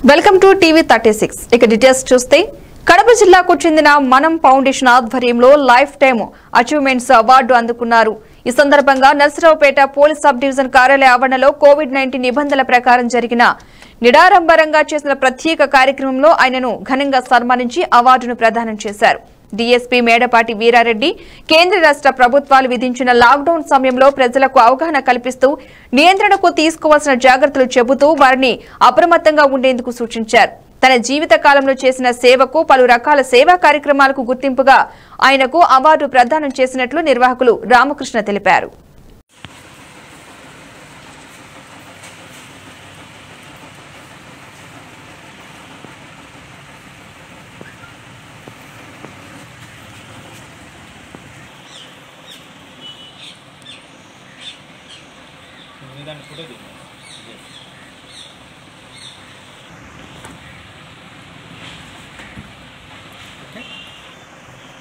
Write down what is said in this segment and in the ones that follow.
Welcome to TV 36. ఇక details చూస్తే కడప జిల్లాకు చెందిన మనం ఫౌండేషన్ ఆధ్వర్యంలో లైఫ్ టైమ్ అచీవ్మెంట్స్ అవార్డు అందుకున్నారు. ఈ సందర్భంగా నర్సరావుపేట పోలీస్ సబ్ డివిజన్ కార్యాలయ ఆవరణలో కోవిడ్-19 నిబంధనల ప్రకారం జరిగిన నిడారంబరంగా చేసిన ప్రత్యేక కార్యక్రమంలో ఆయనను ఘనంగా సన్మానించి అవార్డును ప్రదానం చేశారు. డీఎస్పీ మేడపాటి వీరారెడ్డి కేంద్ర రాష్ట్ర ప్రభుత్వాలు విధించిన లాక్డౌన్ సమయంలో ప్రజలకు అవగాహన కల్పిస్తూ నియంత్రణకు తీసుకోవాల్సిన జాగ్రత్తలు చెబుతూ వారిని అప్రమత్తంగా ఉండేందుకు సూచించారు. తన జీవిత కాలంలో చేసిన సేవకు పలు రకాల సేవా కార్యక్రమాలకు గుర్తింపుగా ఆయనకు అవార్డు ప్రదానం చేసినట్లు నిర్వాహకులు రామకృష్ణ తెలిపారు.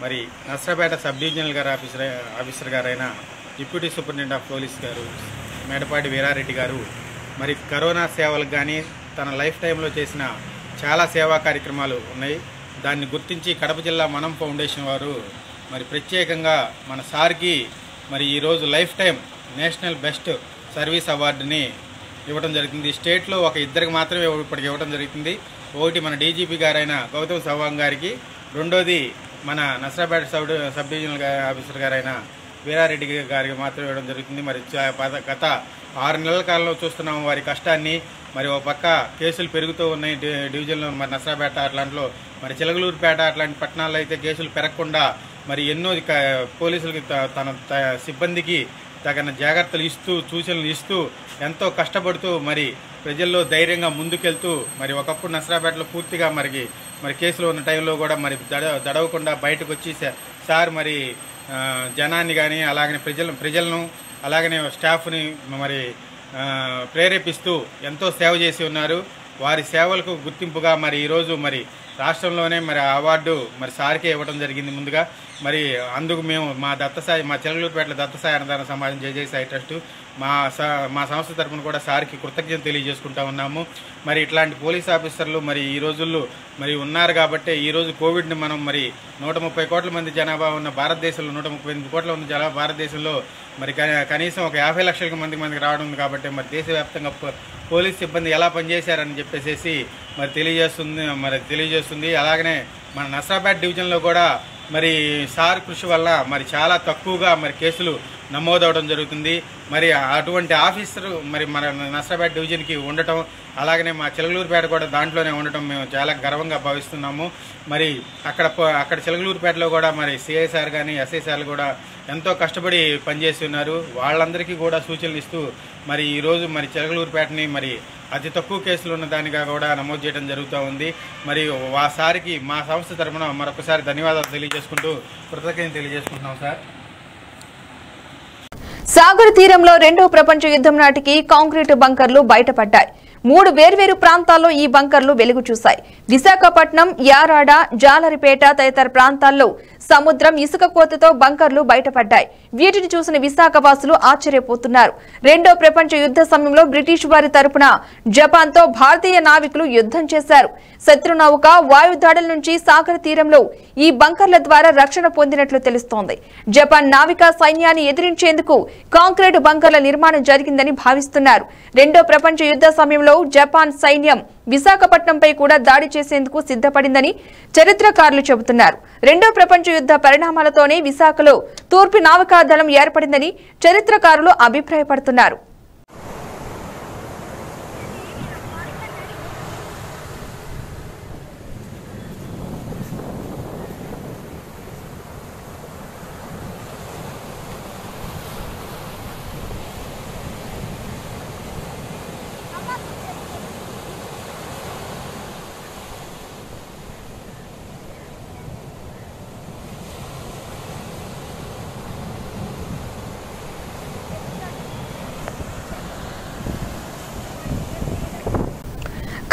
మరి నర్సరావుపేట సబ్ డివిజనల్ గారు ఆఫీసర్ గారైన డిప్యూటీ సూపరింటెండెంట్ ఆఫ్ పోలీస్ గారు మేడపాటి వీరారెడ్డి గారు మరి కరోనా సేవలకు కానీ తన లైఫ్ టైంలో చేసిన చాలా సేవా కార్యక్రమాలు ఉన్నాయి. దాన్ని గుర్తించి కడప జిల్లా మనం ఫౌండేషన్ వారు మరి ప్రత్యేకంగా మన సార్కి మరి ఈరోజు life time national best service అవార్డుని ఇవ్వడం జరుగుతుంది. స్టేట్లో ఒక ఇద్దరికి మాత్రమే ఇప్పటికి ఇవ్వడం జరుగుతుంది. ఒకటి మన డీజీపీ గారైన గౌతమ్ సవాంగ్ గారికి, రెండోది మన నర్సరావుపేట సబ్ డివిజనల్ ఆఫీసర్ గారైన వీరారెడ్డి గారికి మాత్రమే ఇవ్వడం జరుగుతుంది. మరి గత 6 నెలల కాలంలో చూస్తున్నాము వారి కష్టాన్ని. మరి ఒక పక్క కేసులు పెరుగుతూ ఉన్నాయి డివిజన్లో, మరి నర్సరావుపేట అట్లాంటిలో, మరి చిలకలూరుపేట అట్లాంటి పట్టణాల్లో అయితే కేసులు పెరగకుండా మరి ఎన్నో పోలీసులకి తన సిబ్బందికి తగిన జాగ్రత్తలు ఇస్తూ సూచనలు ఇస్తూ ఎంతో కష్టపడుతూ మరి ప్రజల్లో ధైర్యంగా ముందుకెళ్తూ మరి ఒకప్పుడు నర్సరావుపేటలో పూర్తిగా మరి కేసులు ఉన్న టైంలో కూడా మరి దడవకుండా బయటకు వచ్చి సార్ మరి జనాన్ని కానీ అలాగనే ప్రజలను అలాగనే స్టాఫ్ని మరి ప్రేరేపిస్తూ ఎంతో సేవ చేసి ఉన్నారు. వారి సేవలకు గుర్తింపుగా మరి ఈరోజు మరి రాష్ట్రంలోనే మరి అవార్డు మరి సార్కే ఇవ్వడం జరిగింది. ముందుగా మరి అందుకు మేము మా చిలకలూరుపేటలో దత్తసాయి అన్నదాన సమాజం జేజేసాయి ట్రస్ట్ మా సంస్థ తరఫున కూడా సార్కి కృతజ్ఞత తెలియజేసుకుంటా ఉన్నాము. మరి ఇట్లాంటి పోలీస్ ఆఫీసర్లు మరి ఈ రోజుల్లో మరి ఉన్నారు కాబట్టి ఈరోజు కోవిడ్ని మనం మరి 130 కోట్ల మంది జనాభా ఉన్న భారతదేశంలో 138 కోట్ల ఉన్న జనాభా భారతదేశంలో మరి కనీసం ఒక 50 లక్షల మందికి రావడం ఉంది కాబట్టి మరి దేశవ్యాప్తంగా పోలీస్ సిబ్బంది ఎలా పనిచేశారని చెప్పేసి మరి తెలియజేస్తుంది. అలాగనే మన నర్సరావుపేట డివిజన్లో కూడా మరి సార్ కృషి వల్ల మరి చాలా తక్కువగా మరి కేసులు నమోదవడం జరుగుతుంది. మరి అటువంటి ఆఫీసరు మరి మన నర్సరావుపేట డివిజన్కి ఉండటం, అలాగనే మా చిలకలూరుపేట కూడా దాంట్లోనే ఉండటం మేము చాలా గర్వంగా భావిస్తున్నాము. మరి అక్కడ చిలకలూరుపేటలో కూడా మరి సిఐ సార్ కానీ ఎస్ఐ సార్లు కూడా ఎంతో కష్టపడి పనిచేసి ఉన్నారు. వాళ్ళందరికీ కూడా సూచనలు ఇస్తూ మరి ఈరోజు మరి చిలకలూరుపేటని మరి అతి తక్కువ కేసులు ఉన్న దానిగా కూడా నమోదు చేయడం జరుగుతూ ఉంది. మరి ఆ సార్కి మా సంస్థ తరఫున మరొకసారి ధన్యవాదాలు తెలియజేసుకుంటూ కృతజ్ఞత తెలియజేసుకుంటున్నాం సార్. సాగర్ తీరంలో 2వ ప్రపంచ యుద్ధం నాటికి కాంక్రీటు బంకర్లు బయటపడ్డాయి. 3 వేర్వేరు ప్రాంతాల్లో ఈ బంకర్లు వెలుగు చూశాయి. విశాఖపట్నం, యారాడ, జాలరిపేట తదితర ప్రాంతాల్లో సముద్రం ఇసుక కోతతో బంకర్లు బయటపడ్డాయి. వీటిని చూసిన విశాఖవాసులు ఆశ్చర్యపోతున్నారు. 2వ ప్రపంచ యుద్ధ సమయంలో బ్రిటిష్ వారి తరపున జపాన్తో భారతీయ నావికులు యుద్ధం చేశారు. శత్రునౌక వాయుదాడుల నుంచి సాగర్ తీరంలో ఈ బంకర్ల ద్వారా రక్షణ పొందినట్లు తెలుస్తోంది. జపాన్ నావికా సైన్యాన్ని ఎదిరించేందుకు కాంక్రీటు బంకర్ల నిర్మాణం జరిగిందని భావిస్తున్నారు. 2వ ప్రపంచ యుద్ధ సమయంలో జపాన్ సైన్యం విశాఖపట్నంపై కూడా దాడి చేసేందుకు సిద్ధపడిందని చరిత్రకారులు చెబుతున్నారు. 2వ ప్రపంచ యుద్ధ పరిణామాలతోనే విశాఖలో తూర్పు నావికా దళం ఏర్పడిందని చరిత్రకారులు అభిప్రాయపడుతున్నారు.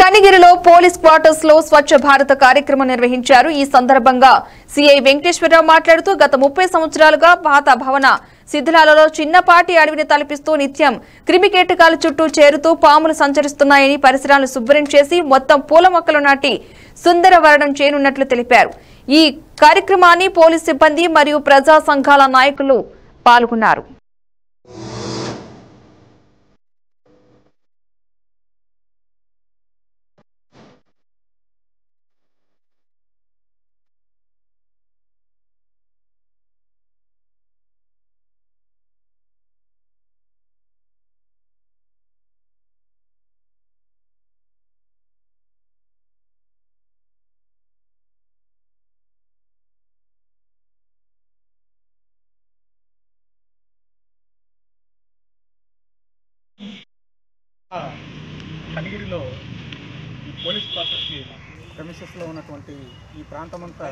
కనిగిరిలో పోలీస్ క్వార్టర్స్ లో స్వచ్ఛ భారత కార్యక్రమం నిర్వహించారు. ఈ సందర్భంగా సిఐ వెంకటేశ్వరరావు మాట్లాడుతూ గత 30 సంవత్సరాలుగా పాత భవన శిథిలాలలో చిన్నపాటి అడవిని తలపిస్తూ నిత్యం క్రిమికీటకాల చుట్టూ చేరుతూ పాములు సంచరిస్తున్నాయని పరిసరాలను శుభ్రం చేసి మొత్తం పూల మొక్కలు నాటి సుందరవరణం చేయనున్నట్లు తెలిపారు. ఈ కార్యక్రమాన్ని పోలీస్ సిబ్బంది మరియు ప్రజా సంఘాల నాయకులు పాల్గొన్నారు. కనిగిరిలో ఈ పోలీస్ క్వార్టర్స్కి ప్రెమిసెస్లో ఉన్నటువంటి ఈ ప్రాంతమంతా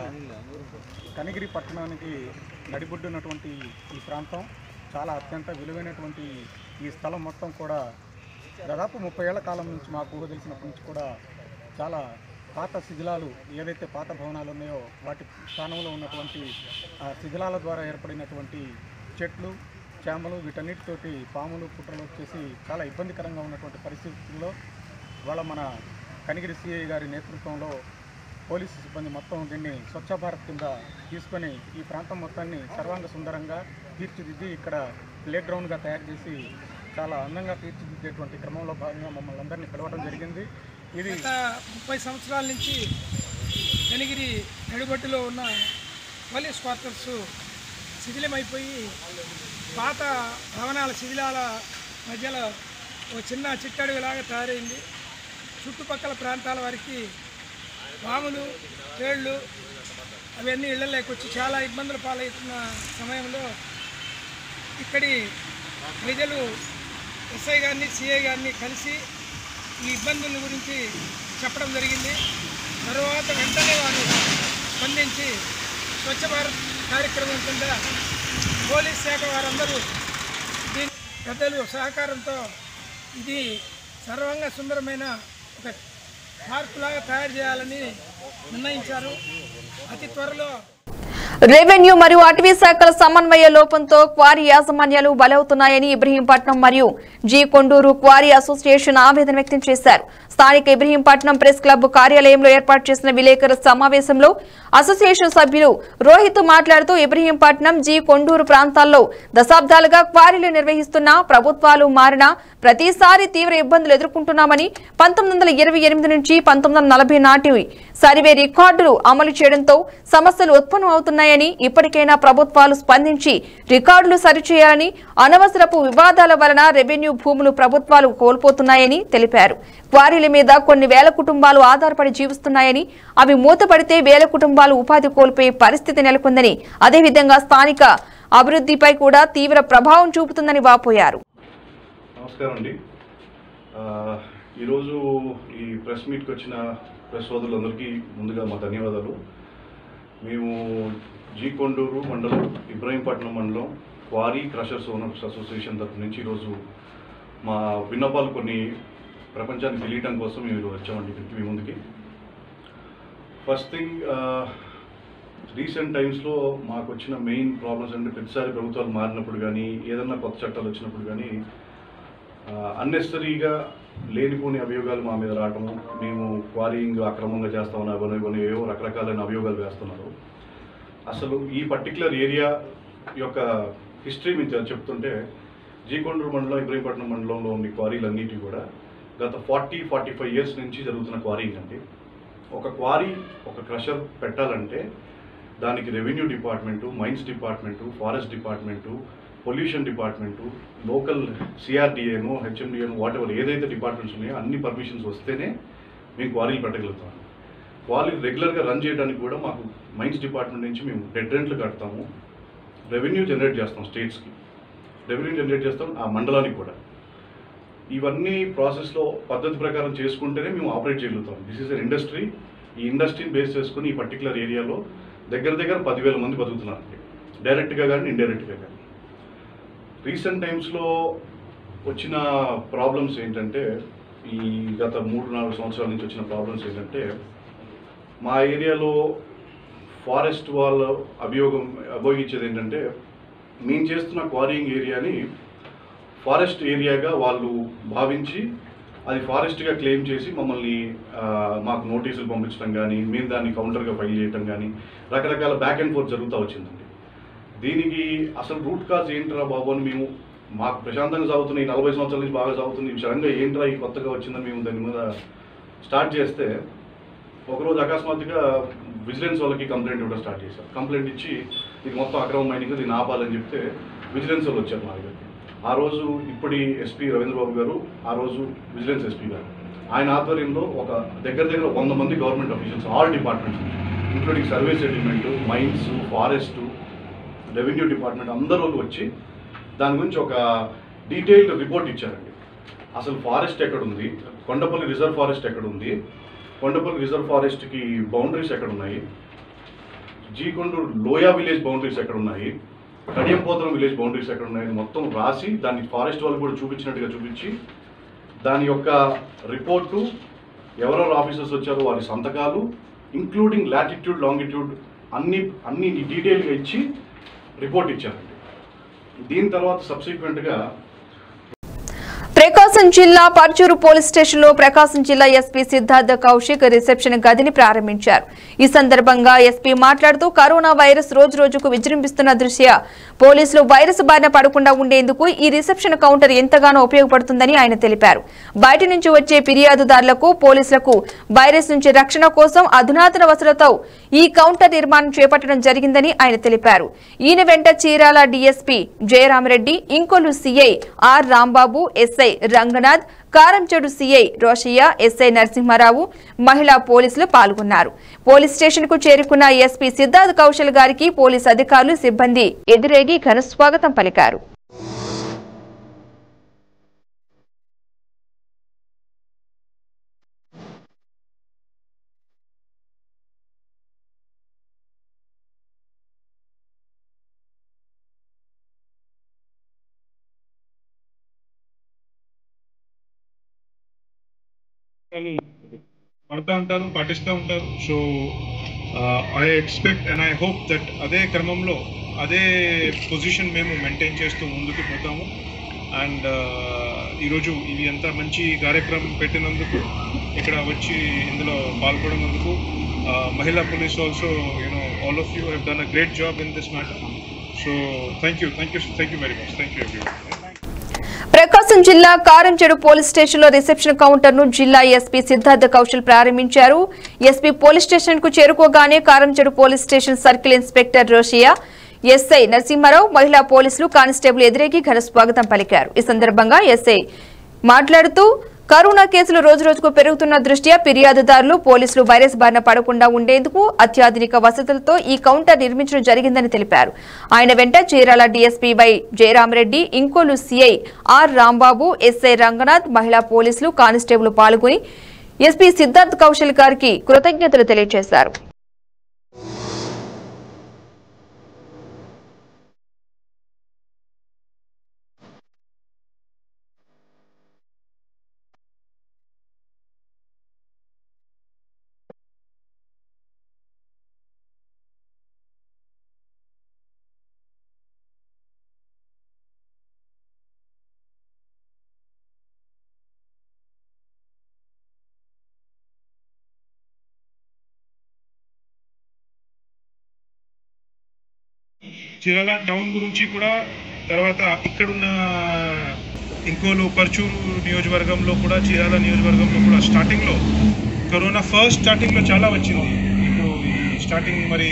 కనిగిరి పట్టణానికి నడిబొడ్డున్నటువంటి ఈ ప్రాంతం చాలా అత్యంత విలువైనటువంటి ఈ స్థలం మొత్తం కూడా దాదాపు 30 ఏళ్ల కాలం నుంచి మాకు ఊహ తెలిసినప్పటి నుంచి కూడా చాలా పాత శిథిలాలు ఏదైతే పాత భవనాలు ఉన్నాయో వాటి స్థానంలో ఉన్నటువంటి ఆ శిథిలాల ద్వారా ఏర్పడినటువంటి చెట్లు చేమలు వీటన్నిటితోటి పాములు పుట్రలు వచ్చేసి చాలా ఇబ్బందికరంగా ఉన్నటువంటి పరిస్థితుల్లో వాళ్ళ మన కనిగిరి సిఐ గారి నేతృత్వంలో పోలీసు సిబ్బంది మొత్తం దీన్ని స్వచ్ఛ భారత్ కింద తీసుకొని ఈ ప్రాంతం మొత్తాన్ని సర్వాంగ సుందరంగా తీర్చిదిద్ది ఇక్కడ ప్లే గ్రౌండ్గా తయారు చేసి చాలా అందంగా తీర్చిదిద్దేటువంటి క్రమంలో భాగంగా మమ్మల్ని అందరినీ పిలవడం జరిగింది. ఇది గత 30 సంవత్సరాల నుంచి కనిగిరి నడిబొట్టులో ఉన్న పోలీస్ క్వార్టర్స్ శిథిలమైపోయి పాత భవనాల శిథిలాల మధ్యలో ఒక చిన్న చిట్టడవిలాగా తయారైంది. చుట్టుపక్కల ప్రాంతాల వారికి పాములు తేళ్ళు అవన్నీ ఇళ్లలోకి వచ్చి చాలా ఇబ్బందులు పాలవుతున్న సమయంలో ఇక్కడి ప్రజలు ఎస్ఐ గారిని సిఐ గారిని కలిసి ఈ ఇబ్బందుల గురించి చెప్పడం జరిగింది. తర్వాత వెంటనే వారు స్పందించి స్వచ్ఛ భారత్ కార్యక్రమం కింద పోలీస్ శాఖ వారందరూ దీని పెద్దలు సహకారంతో ఇది సర్వంగా సుందరమైన ఒక పార్కులాగా తయారు చేయాలని నిర్ణయించారు. అతి త్వరలో రెవెన్యూ మరియు అటవీ శాఖల సమన్వయ లోపంతో క్వారీ యాజమాన్యాలు బలవుతున్నాయని ఇబ్రహీంపట్నం మరియు జీ కొండూరు క్వారీ అసోసియేషన్ ఆవేదన వ్యక్తం చేశారు. స్థానిక ఇబ్రహీంపట్నం ప్రెస్ క్లబ్ కార్యాలయంలో ఏర్పాటు చేసిన విలేకరుల సమావేశంలో అసోసియేషన్ సభ్యులు రోహిత్ మాట్లాడుతూ ఇబ్రహీంపట్నం జీ కొండూరు ప్రాంతాల్లో దశాబ్దాలుగా క్వారీలు నిర్వహిస్తున్న ప్రభుత్వాలు మారినా ప్రతిసారి తీవ్ర ఇబ్బందులు ఎదుర్కొంటున్నామని 1928 నుంచి 1940 నాటి సర్వే రికార్డులు అమలు చేయడంతో సమస్యలు ఉత్పన్నమవుతున్నాయని ఇప్పటికైనా ప్రభుత్వాలు స్పందించి రికార్డులు సరిచేయాలని అనవసరపు వివాదాల వలన రెవెన్యూ భూములు ప్రభుత్వాలు కోల్పోతున్నాయని తెలిపారు. క్వారీల మీద కొన్ని వేల కుటుంబాలు ఆధారపడి జీవిస్తున్నాయని అవి మూతపడితే వేల కుటుంబాలు ఉపాధి కోల్పోయే పరిస్థితి నెలకొందని అదేవిధంగా స్థానిక అభివృద్ధిపై కూడా తీవ్ర ప్రభావం చూపుతుందని వాపోయారు. నమస్కారం అండి. ఈరోజు ఈ ప్రెస్ మీట్కి వచ్చిన ప్రెస్ సోదరులందరికీ ముందుగా మా ధన్యవాదాలు. మేము జీ కొండూరు మండలం ఇబ్రహీంపట్నం మండలం క్వారీ క్రషర్స్ ఓనర్స్ అసోసియేషన్ తరఫు నుంచి ఈరోజు మా విన్నపాలు కొన్ని ప్రపంచానికి తెలియటం కోసం మేము వచ్చామండి మీ ముందుకి. ఫస్ట్ థింగ్, రీసెంట్ టైమ్స్లో మాకు వచ్చిన మెయిన్ ప్రాబ్లమ్స్ అంటే ప్రతిసారి ప్రభుత్వాలు మారినప్పుడు కానీ ఏదన్నా కొత్త చట్టాలు వచ్చినప్పుడు కానీ అన్నెసరీగా లేనిపోని అభియోగాలు మా మీద రావటము, మేము క్వారీయింగ్ అక్రమంగా చేస్తామని అవన్నీ ఏవో రకరకాలైన అభియోగాలు వేస్తున్నారు. అసలు ఈ పర్టికులర్ ఏరియా యొక్క హిస్టరీ మీకు చెప్తుంటే జీ కొండూరు మండలం ఇబ్రహీంపట్నం మండలంలో ఉన్న క్వారీలన్నిటి కూడా గత 40-45 ఇయర్స్ నుంచి జరుగుతున్న క్వారీయింగ్ అండి. ఒక క్వారీ ఒక క్రషర్ పెట్టాలంటే దానికి revenue department, mines department, forest department, pollution department, local సిఆర్డిఏను, హెచ్ఎండిఏను, వాటెవర్ ఏదైతే డిపార్ట్మెంట్స్ ఉన్నాయో అన్ని పర్మిషన్స్ వస్తేనే మేము క్వారీలు పెట్టగలుగుతాము. క్వారీ రెగ్యులర్గా రన్ చేయడానికి కూడా మాకు మైన్స్ డిపార్ట్మెంట్ నుంచి మేము డెడ్ రెంట్లు కడతాము, రెవెన్యూ జనరేట్ చేస్తాం, స్టేట్స్కి రెవెన్యూ జనరేట్ చేస్తాం, ఆ మండలానికి కూడా. ఇవన్నీ ప్రాసెస్లో పద్ధతి ప్రకారం చేసుకుంటేనే మేము ఆపరేట్ చేయగలుగుతాం. This is an industry. ఈ ఇండస్ట్రీని బేస్ చేసుకుని ఈ పర్టికులర్ ఏరియాలో దగ్గర 10,000 మంది బతుకుతున్నారండి, డైరెక్ట్గా కానీ ఇండైరెక్ట్గా కానీ. రీసెంట్ టైమ్స్లో వచ్చిన ప్రాబ్లమ్స్ ఏంటంటే ఈ గత 3-4 సంవత్సరాల నుంచి వచ్చిన ప్రాబ్లమ్స్ ఏంటంటే, మా ఏరియాలో ఫారెస్ట్ వాళ్ళు అభియోగించేది ఏంటంటే, మేము చేస్తున్న క్వారీయింగ్ ఏరియాని ఫారెస్ట్ ఏరియాగా వాళ్ళు భావించి అది ఫారెస్ట్గా క్లెయిమ్ చేసి మమ్మల్ని మాకు నోటీసులు పంపించడం కానీ, మేము దాన్ని కౌంటర్గా ఫైల్ చేయడం కానీ రకరకాల బ్యాక్ అండ్ ఫోర్త్ జరుగుతూ వచ్చిందండి. దీనికి అసలు రూట్ కాజ్ ఏంట్రా బాబు అని మేము, మాకు ప్రశాంతంగా సాగుతున్నాయి 40 సంవత్సరాల నుంచి బాగా సాగుతుంది, సడన్గా ఏంట్రా ఈ కొత్తగా వచ్చిందని మేము దాని మీద స్టార్ట్ చేస్తే, ఒకరోజు అకస్మాత్తుగా విజిలెన్స్ వాళ్ళకి కంప్లైంట్ ఇవ్వడం స్టార్ట్ చేశారు. కంప్లైంట్ ఇచ్చి ఇది మొత్తం అక్రమ మైనింగ్, దీన్ని ఆపాలని చెప్తే విజిలెన్స్ వాళ్ళు వచ్చారు మా దగ్గరికి. ఆ రోజు ఇప్పటి ఎస్పీ రవీంద్రబాబు గారు, ఆ రోజు విజిలెన్స్ ఎస్పీ గారు, ఆయన ఆధ్వర్యంలో ఒక దగ్గర 100 మంది government officials, all departments including survey settlement, mines, forest, revenue department అందరూ వచ్చి దాని గురించి ఒక డీటెయిల్డ్ రిపోర్ట్ ఇచ్చారండి. అసలు ఫారెస్ట్ ఎక్కడుంది, కొండపల్లి రిజర్వ్ ఫారెస్ట్ ఎక్కడుంది, కొండపల్లి రిజర్వ్ ఫారెస్ట్కి బౌండరీస్ ఎక్కడున్నాయి, జీకొండూరు లోయా విలేజ్ బౌండరీస్ ఎక్కడున్నాయి, కడియంపోతరం విలేజ్ బౌండరీస్ ఎక్కడున్నాయని మొత్తం రాసి దాన్ని ఫారెస్ట్ వాళ్ళకి కూడా చూపించినట్టుగా చూపించి, దాని యొక్క రిపోర్టు, ఎవరెవరు ఆఫీసర్స్ వచ్చారో వారి సంతకాలు, ఇంక్లూడింగ్ లాటిట్యూడ్ లాంగిట్యూడ్ అన్ని డీటెయిల్గా ఇచ్చి రిపోర్ట్ ఇచ్చారండి. దీని తర్వాత సబ్సిక్వెంట్గా ప్రకాశం జిల్లా పర్చూరు పోలీస్ స్టేషన్లో ప్రకాశం జిల్లా ఎస్పీ సిద్ధార్థ కౌశిక్ రిసెప్షన్ గదిని ప్రారంభించారు. ఈ సందర్భంగా ఎస్పీ మాట్లాడుతూ కరోనా వైరస్ రోజురోజుకు విజృంభిస్తున్న దృష్ట్యా పోలీసులు వైరస్ బారిన పడకుండా ఉండేందుకు ఈ రిసెప్షన్ కౌంటర్ ఎంతగానో ఉపయోగపడుతుందని ఆయన తెలిపారు. బయట నుంచి వచ్చే ఫిర్యాదుదారులకు, పోలీసులకు వైరస్ నుంచి రక్షణ కోసం అధునాతన వసతులతో ఈ కౌంటర్ నిర్మాణం చేపట్టడం జరిగిందని ఆయన తెలిపారు. ఈయన వెంట Chirala DSP Jayaramareddy, Inkollu CI R Rambabu, SI Ranganath, Karamchedu CI Roshaiah, SI Narasimharao, మహిళా పోలీసులు పాల్గొన్నారు. పోలీస్ స్టేషన్ కు చేరుకున్న ఎస్పీ సిద్ధార్థ్ కౌశల్ గారికి పోలీసు అధికారులు, సిబ్బంది ఎదురేగి ఘన స్వాగతం పలికారు. పడతా ఉంటారు, పాటిస్తూ ఉంటారు. So I expect and I hope that అదే క్రమంలో అదే పొజిషన్ మేము మెయింటైన్ చేస్తూ ముందుకు పోతాము. అండ్ ఈరోజు ఇది ఎంత మంచి కార్యక్రమం పెట్టినందుకు, ఇక్కడ వచ్చి ఇందులో పాల్గొన్నందుకు మహిళా police also all of you have done a great job in this matter. So thank you very much. Thank you everyone. Prakasam జిల్లా కారంచెడు పోలీస్ స్టేషన్ లో రిసెప్షన్ కౌంటర్ ను జిల్లా ఎస్పీ సిద్ధార్థ కౌశల్ ప్రారంభించారు. ఎస్పీ పోలీస్ స్టేషన్ కు చేరుకోగానే Karamchedu police station circle inspector Roshiya, SI Narasimharao, మహిళా పోలీసులు, constable ఎదురేగి ఘన స్వాగతం పలికారు. ఈ సందర్భంగా ఎస్ఐ మాట్లాడుతూ కరోనా కేసులు రోజురోజుకు పెరుగుతున్న దృష్ట్యా ఫిర్యాదుదారులు, పోలీసులు వైరస్ బారిన పడకుండా ఉండేందుకు అత్యాధునిక వసతులతో ఈ కౌంటర్ నిర్మించడం జరిగిందని తెలిపారు. ఆయన వెంట Chirala DSP Y Jayaramareddy, Inkollu CI R Rambabu, SI Ranganath, మహిళా పోలీసులు, కానిస్టేబుల్ పాల్గొని ఎస్పీ సిద్ధార్థ్ కౌశల్ గారికి కృతజ్ఞతలు తెలియజేశారు. చీరాల టౌన్ గురించి కూడా, తర్వాత ఇక్కడున్న ఇంకోలు పర్చూరు నియోజకవర్గంలో కూడా, చీరాల నియోజకవర్గంలో కూడా స్టార్టింగ్లో కరోనా స్టార్టింగ్లో చాలా వచ్చింది. ఇప్పుడు ఈ స్టార్టింగ్ మరి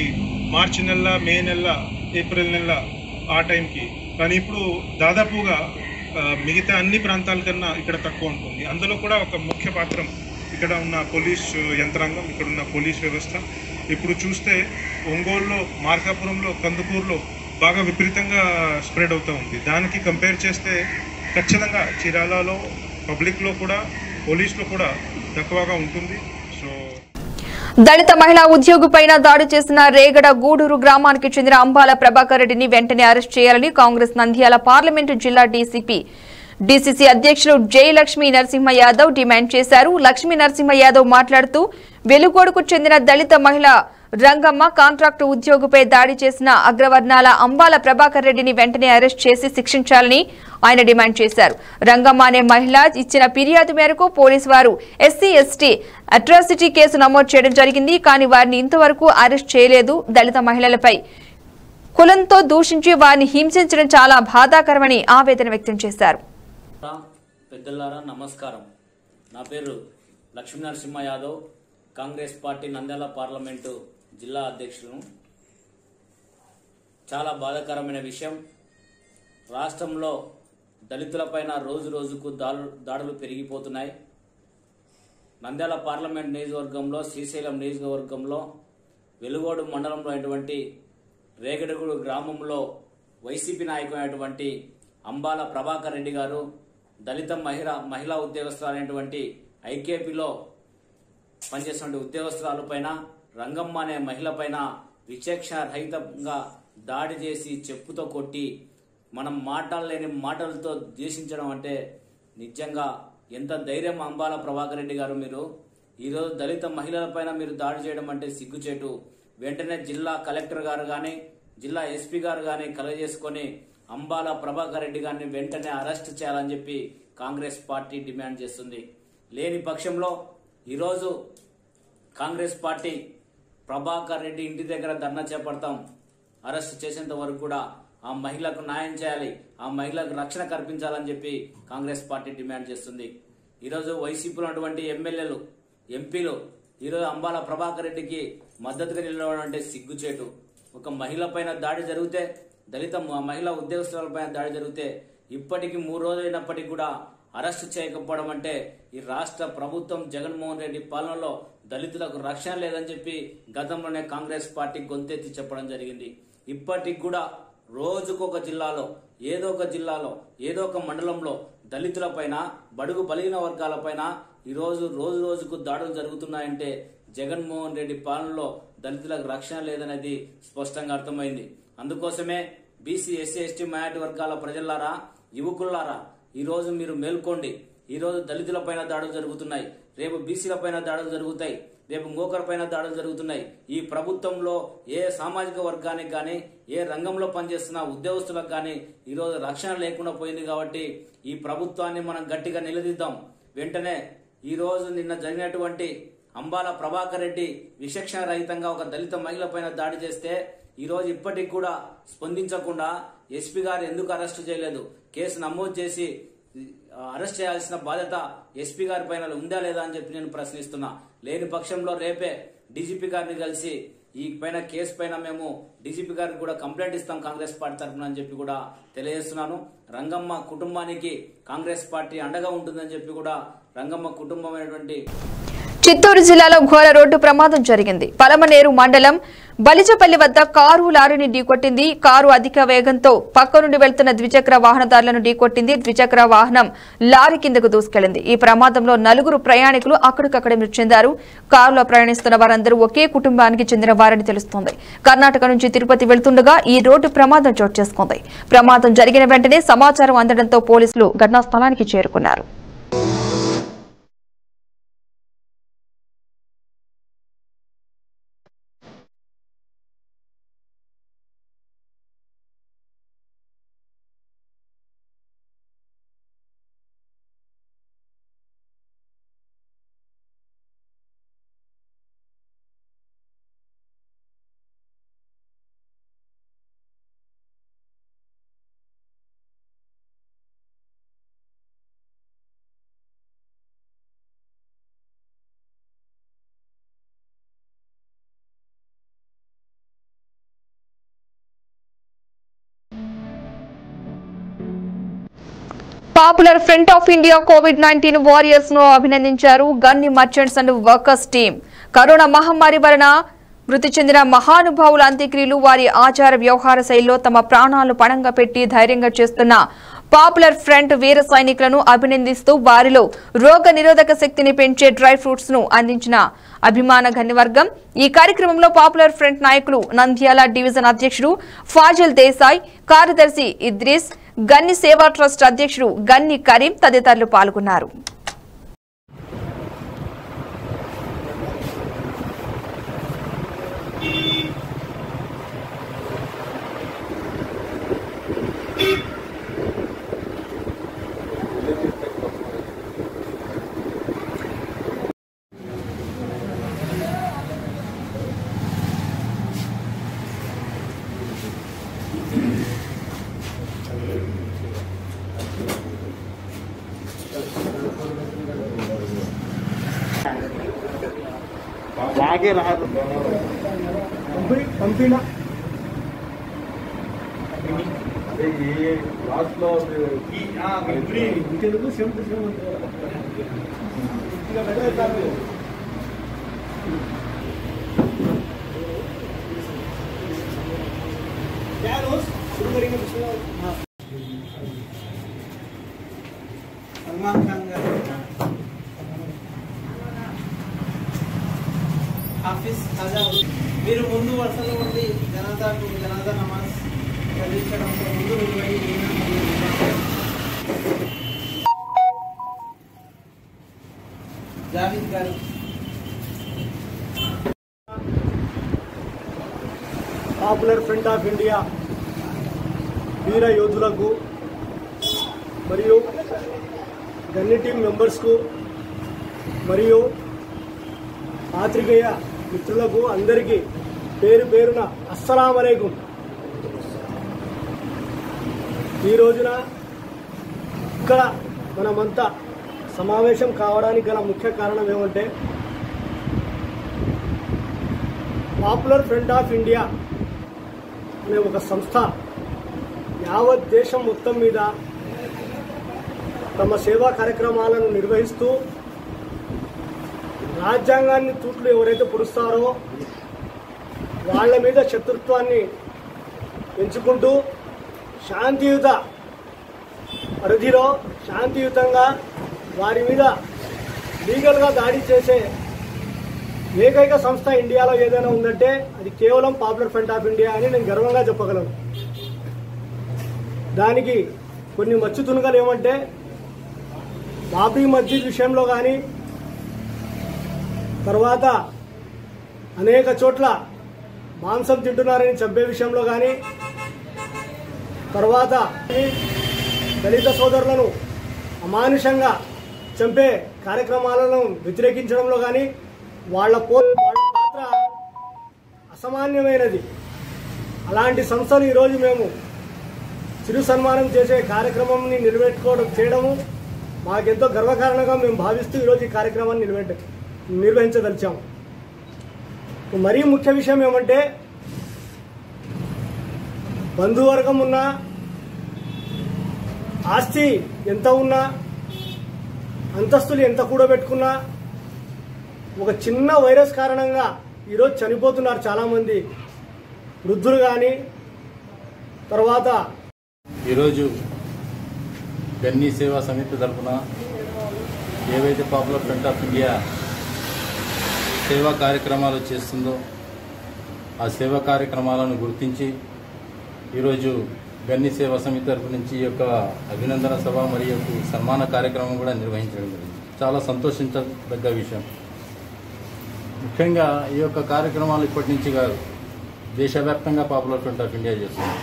మార్చి నెల, మే నెల, ఏప్రిల్ నెల ఆ టైంకి. కానీ ఇప్పుడు దాదాపుగా మిగతా అన్ని ప్రాంతాల కన్నా ఇక్కడ తక్కువ ఉంటుంది. అందులో కూడా ఒక ముఖ్య పాత్ర ఇక్కడ ఉన్న పోలీస్ యంత్రాంగం, ఇక్కడున్న పోలీస్ వ్యవస్థ. ఇప్పుడు చూస్తే ఒంగోలులో, మార్కాపురంలో, కందుకూరులో బాగా విపరీతంగా స్ప్రెడ్ అవుతూ ఉంది. దానికి కంపేర్ చేస్తే ఖచ్చితంగా చీరాలలో పబ్లిక్లో కూడా, పోలీసులో కూడా తక్కువగా ఉంటుంది. సో దళిత మహిళా ఉద్యోగిపైన దాడి చేసిన రేగడ గూడూరు గ్రామానికి చెందిన అంబాల ప్రభాకర్ రెడ్డిని వెంటనే అరెస్ట్ చేయాలని కాంగ్రెస్ నంద్యాల పార్లమెంటు జిల్లా డీసీపీ డీసీసీ అధ్యక్షులు జై లక్ష్మీ నరసింహ యాదవ్ డిమాండ్ చేశారు. లక్ష్మీ నరసింహ యాదవ్ మాట్లాడుతూ వెలుగోడుకు చెందిన దళిత మహిళ రంగమ్మ కాంట్రాక్టు ఉద్యోగిపై దాడి చేసిన అగ్రవర్ణాల అంబాల ప్రభాకర్ రెడ్డిని వెంటనే అరెస్ట్ చేసి శిక్షించాలని ఆయన డిమాండ్ చేశారు. రంగమ్మ అనే మహిళ ఇచ్చిన ఫిర్యాదు మేరకు పోలీసు వారు ఎస్సీ/ఎస్టీ అట్రాసిటీ కేసు నమోదు చేయడం జరిగింది. కానీ వారిని ఇంతవరకు అరెస్ట్ చేయలేదు. దళిత మహిళలపై కులంతో దూషించి వారిని హింసించడం చాలా బాధాకరమని ఆవేదన వ్యక్తం చేశారు. పెద్దలారా నమస్కారం. నా పేరు లక్ష్మీ నరసింహ యాదవ్, కాంగ్రెస్ పార్టీ నంద్యాల పార్లమెంటు జిల్లా అధ్యక్షులను. చాలా బాధాకరమైన విషయం, రాష్ట్రంలో దళితులపైన రోజు రోజుకు దాడులు పెరిగిపోతున్నాయి. నంద్యాల పార్లమెంట్ నియోజకవర్గంలో, శ్రీశైలం నియోజకవర్గంలో, వెలుగోడు మండలంలో అయినటువంటి రేగడగూడు గ్రామంలో వైసీపీ నాయకుడైనటువంటి అంబాల ప్రభాకర్ రెడ్డి గారు దళిత మహిళా ఉద్యోగస్తులైనటువంటి ఐకేపీలో పనిచేస్తున్న ఉద్యోగస్తురాలపైన రంగమ్మ అనే మహిళ పైన విచక్షణ రహితంగా దాడి చేసి చెప్పుతో కొట్టి మనం మాట్లాడలేని మాటలతో ద్వేషించడం అంటే నిజంగా ఎంత ధైర్యం అంబాల ప్రభాకర్ రెడ్డి గారు. మీరు ఈరోజు దళిత మహిళలపైన మీరు దాడి చేయడం అంటే సిగ్గుచేటు. వెంటనే జిల్లా కలెక్టర్ గారు కానీ, జిల్లా ఎస్పీ గారు కానీ కలగజేసుకొని అంబాల ప్రభాకర్ రెడ్డి గారిని వెంటనే అరెస్ట్ చేయాలని చెప్పి కాంగ్రెస్ పార్టీ డిమాండ్ చేస్తుంది. లేని పక్షంలో ఈరోజు కాంగ్రెస్ పార్టీ ప్రభాకర్ రెడ్డి ఇంటి దగ్గర ధర్నా చేపడతాం. అరెస్ట్ చేసేంత వరకు కూడా ఆ మహిళకు న్యాయం చేయాలి, ఆ మహిళకు రక్షణ కల్పించాలని చెప్పి కాంగ్రెస్ పార్టీ డిమాండ్ చేస్తుంది. ఈరోజు వైసీపీలో ఉన్నటువంటి ఎమ్మెల్యేలు, ఎంపీలు ఈరోజు అంబాల ప్రభాకర్ రెడ్డికి మద్దతుగా నిలవడం అంటే సిగ్గుచేటు. ఒక మహిళ పైన దాడి జరిగితే, దళిత మహిళా ఉద్యోగస్తులపైన దాడి జరిగితే ఇప్పటికీ 3 రోజులు అయినప్పటికీ కూడా అరెస్టు చేయకపోవడం అంటే ఈ రాష్ట్ర ప్రభుత్వం జగన్మోహన్ రెడ్డి పాలనలో దళితులకు రక్షణ లేదని చెప్పి గతంలోనే కాంగ్రెస్ పార్టీ గొంతెత్తి చెప్పడం జరిగింది. ఇప్పటికి కూడా రోజుకొక జిల్లాలో, ఏదో ఒక మండలంలో దళితులపైన, బడుగు బలిగిన వర్గాలపైన ఈరోజు రోజుకు దాడులు జరుగుతున్నాయంటే జగన్మోహన్ రెడ్డి పాలనలో దళితులకు రక్షణ లేదనేది స్పష్టంగా అర్థమైంది. అందుకోసమే బీసీ, ఎస్సీ, ఎస్టీ మైనారిటీ వర్గాల ప్రజలారా, యువకులారా, ఈ రోజు మీరు మేల్కోండి. ఈ రోజు దళితులపైన దాడులు జరుగుతున్నాయి, రేపు బీసీలపైన దాడులు జరుగుతాయి, రేపు ఇంకొకరిపైన దాడులు జరుగుతున్నాయి. ఈ ప్రభుత్వంలో ఏ సామాజిక వర్గానికి కానీ, ఏ రంగంలో పనిచేస్తున్న ఉద్యోగస్తులకు కానీ ఈరోజు రక్షణ లేకుండా పోయింది. కాబట్టి ఈ ప్రభుత్వాన్ని మనం గట్టిగా నిలదీద్దాం. వెంటనే ఈ రోజు నిన్న జరిగినటువంటి అంబాల ప్రభాకర్ రెడ్డి విచక్షణ రహితంగా ఒక దళిత మహిళ పైన దాడి చేస్తే ఈ రోజు ఇప్పటికి కూడా స్పందించకుండా ఎస్పీ గారు ఎందుకు అరెస్టు చేయలేదు? కేసు నమోదు చేసి అరెస్ట్ చేయాల్సిన బాధ్యత ఎస్పీ గారి పైన ఉందా లేదా అని చెప్పి నేను ప్రశ్నిస్తున్నా. లేని పక్షంలో రేపే డీజీపీ గారిని కలిసి ఈ కేసు పైన మేము డీజీపీ గారికి కూడా కంప్లైంట్ ఇస్తాం కాంగ్రెస్ పార్టీ తరఫున అని చెప్పి కూడా తెలియజేస్తున్నాను. రంగమ్మ కుటుంబానికి కాంగ్రెస్ పార్టీ అండగా ఉంటుందని చెప్పి కూడా రంగమ్మ కుటుంబమైనటువంటి చిత్తూరు జిల్లాలో ఘోర రోడ్డు ప్రమాదం జరిగింది. పలమనేరు మండలం బలిజపల్లి వద్ద కారు లారీని ఢీకొట్టింది. కారు అధిక వేగంతో పక్క నుండి వెళ్తున్న ద్విచక్ర వాహనదారులను ఢీకొట్టింది. ద్విచక్ర వాహనం లారీ కిందకు దూసుకెళ్లింది. ఈ ప్రమాదంలో 4 ప్రయాణికులు అక్కడికక్కడే మృతి చెందారు. కారులో ప్రయాణిస్తున్న వారందరూ ఒకే కుటుంబానికి చెందిన వారని తెలుస్తోంది. కర్ణాటక నుంచి తిరుపతి వెళ్తుండగా ఈ రోడ్డు ప్రమాదం చోటు చేసుకుంది. ప్రమాదం జరిగిన వెంటనే సమాచారం అందడంతో పోలీసులు ఘటనా స్థలానికి చేరుకున్నారు. పాపులర్ ఫ్రంట్ ఆఫ్ ఇండియా కోవిడ్-19 వారియర్స్ ను అభినందించారు. Gunny merchants and workers team corona మహమ్మారి వలన మృతి చెందిన మహానుభావుల అంత్యక్రియలు, వారి ఆచార వ్యవహార శైలిలో తమ ప్రాణాలు పణంగా పెట్టి ధైర్యంగా చేస్తున్న పాపులర్ ఫ్రంట్ వీర సైనికులను అభినందిస్తూ వారిలో రోగ నిరోధక శక్తిని పెంచే డ్రై ఫ్రూట్స్ ను అందించిన అభిమాన గన్నివర్గం. ఈ కార్యక్రమంలో పాపులర్ ఫ్రంట్ నాయకులు నంద్యాల డివిజన్ అధ్యక్షుడు ఫాజిల్ దేశాయ్, కార్యదర్శి ఇద్రీస్, గన్ని సేవా ట్రస్ట్ అధ్యక్షుడు గన్ని కరీం తదితరులు పాల్గొన్నారు. आगे रहा पंपिना ये लास्ट లో తెలుగు సేమ్ क्या रोज शुरू करेंगे सलमान खान गाరు हाफिज खाजा మీరు ముందు వరుసలో ఉండి జనాజా నమాజ్ చదివించడంతో ముందు నిలబడి జావేద్ గారు పాపులర్ ఫ్రంట్ ఆఫ్ ఇండియా వీర యోధులకు మరియు గన్ని టీం మెంబర్స్కు మరియు పాత్రికేయ మిత్రులకు అందరికీ పేరు పేరున అస్సలాము అలైకుం. ఈ రోజున ఇక్కడ మనమంతా సమావేశం కావడానికి గల ముఖ్య కారణం ఏమంటే పాపులర్ ఫ్రంట్ ఆఫ్ ఇండియా అనే ఒక సంస్థ యావత్ దేశం మొత్తం మీద తమ సేవా కార్యక్రమాలను నిర్వహిస్తూ రాజ్యాంగాన్ని తూట్లు ఎవరైతే పొడుస్తారో వాళ్ళ మీద శత్రుత్వాన్ని పెంచుకుంటూ శాంతియుత పరిధిలో శాంతియుతంగా వారి మీద లీగల్గా దాడి చేసే ఏకైక సంస్థ ఇండియాలో ఏదైనా ఉందంటే అది కేవలం పాపులర్ ఫ్రంట్ ఆఫ్ ఇండియా అని నేను గర్వంగా చెప్పగలను. దానికి కొన్ని మచ్చు తునకలు ఏమంటే బాబ్రీ మస్జిద్ విషయంలో కానీ తర్వాత అనేక చోట్ల మాంసం తింటున్నారని చంపే విషయంలో కానీ తర్వాత దళిత సోదరులను అమానుషంగా చంపే కార్యక్రమాలను వ్యతిరేకించడంలో కానీ వాళ్ళ పాత్ర అసామాన్యమైనది. అలాంటి సంస్థను ఈరోజు మేము చిరు సన్మానం చేసే కార్యక్రమాన్ని చేయడము మాకెంతో గర్వకారణంగా మేము భావిస్తూ ఈరోజు ఈ కార్యక్రమాన్ని నిర్వహించదలిచాము. మరీ ముఖ్య విషయం ఏమంటే బంధువర్గం ఉన్నా ఆస్తి ఎంత ఉన్నా అంతస్తులు ఎంత కూడబెట్టుకున్నా ఒక చిన్న వైరస్ కారణంగా ఈరోజు చనిపోతున్నారు చాలామంది వృద్ధులు కానీ. తర్వాత ఈరోజు గన్నీ సేవా సమితి తరఫున ఏవైతే పాపులర్ ఫ్రంట్ ఆఫ్ ఇండియా సేవా కార్యక్రమాలు చేస్తుందో ఆ సేవా కార్యక్రమాలను గుర్తించి ఈరోజు గన్నీ సేవా సమితి తరఫు నుంచి ఈ యొక్క అభినందన సభ మరియు సన్మాన కార్యక్రమం కూడా నిర్వహించడం జరిగింది. చాలా సంతోషించదగ్గ విషయం. ముఖ్యంగా ఈ యొక్క కార్యక్రమాలు ఇప్పటి నుంచి కాదు, దేశవ్యాప్తంగా పాపులర్ ఫ్రంట్ ఆఫ్ ఇండియా చేస్తుంది.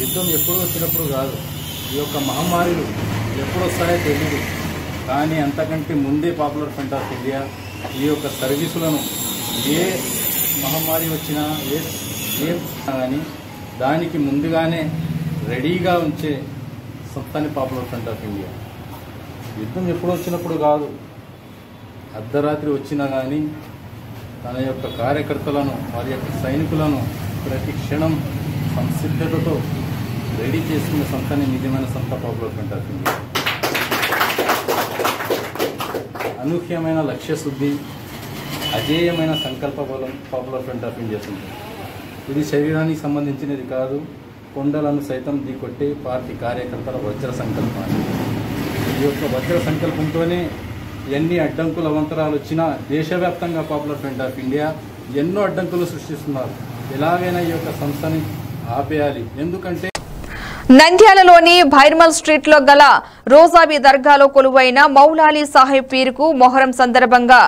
యుద్ధం ఎప్పుడు వచ్చినప్పుడు కాదు, ఈ యొక్క మహమ్మారిలు ఎప్పుడు వస్తాయో తెలియదు. కానీ అంతకంటే ముందే పాపులర్ ఫ్రంట్ ఆఫ్ ఇండియా ఈ యొక్క సర్వీసులను ఏ మహమ్మారి వచ్చినా ఏం కానీ దానికి ముందుగానే రెడీగా ఉంచే సంస్థని పాపులర్ ఫ్రంట్ ఆఫ్ ఇండియా. యుద్ధం ఎప్పుడు వచ్చినప్పుడు కాదు, అర్ధరాత్రి వచ్చినా కానీ తన యొక్క కార్యకర్తలను వారి యొక్క సైనికులను ప్రతి క్షణం సంసిద్ధతతో రెడీ చేసుకునే సంస్థని నిజమైన సంస్థ పాపులర్ ఫ్రంట్ ఆఫ్ ఇండియా. అనూహ్యమైన లక్ష్యశుద్ధి, అజేయమైన సంకల్ప బలం పాపులర్ ఫ్రంట్ ఆఫ్ ఇండియా ఉంది. ఇది శరీరానికి సంబంధించినది కాదు, కొండలను సైతం ఢీకొట్టే పార్టీ కార్యకర్తల వజ్ర సంకల్పాన్ని. ఈ యొక్క వజ్ర సంకల్పంతోనే ఎన్ని అడ్డంకుల అవంతరాలు వచ్చినా దేశవ్యాప్తంగా పాపులర్ ఫ్రంట్ ఆఫ్ ఇండియా ఎన్నో అడ్డంకులు సృష్టిస్తున్నారు. ఎలాగైనా ఈ యొక్క సంస్థని ఆపేయాలి. ఎందుకంటే నంద్యాలలోని భైర్మల్ స్ట్రీట్ లో గల రోజాబీ దర్గాలో కొలువైన మౌలాలి సాహెబ్ పీరుకు మొహరం సందర్భంగా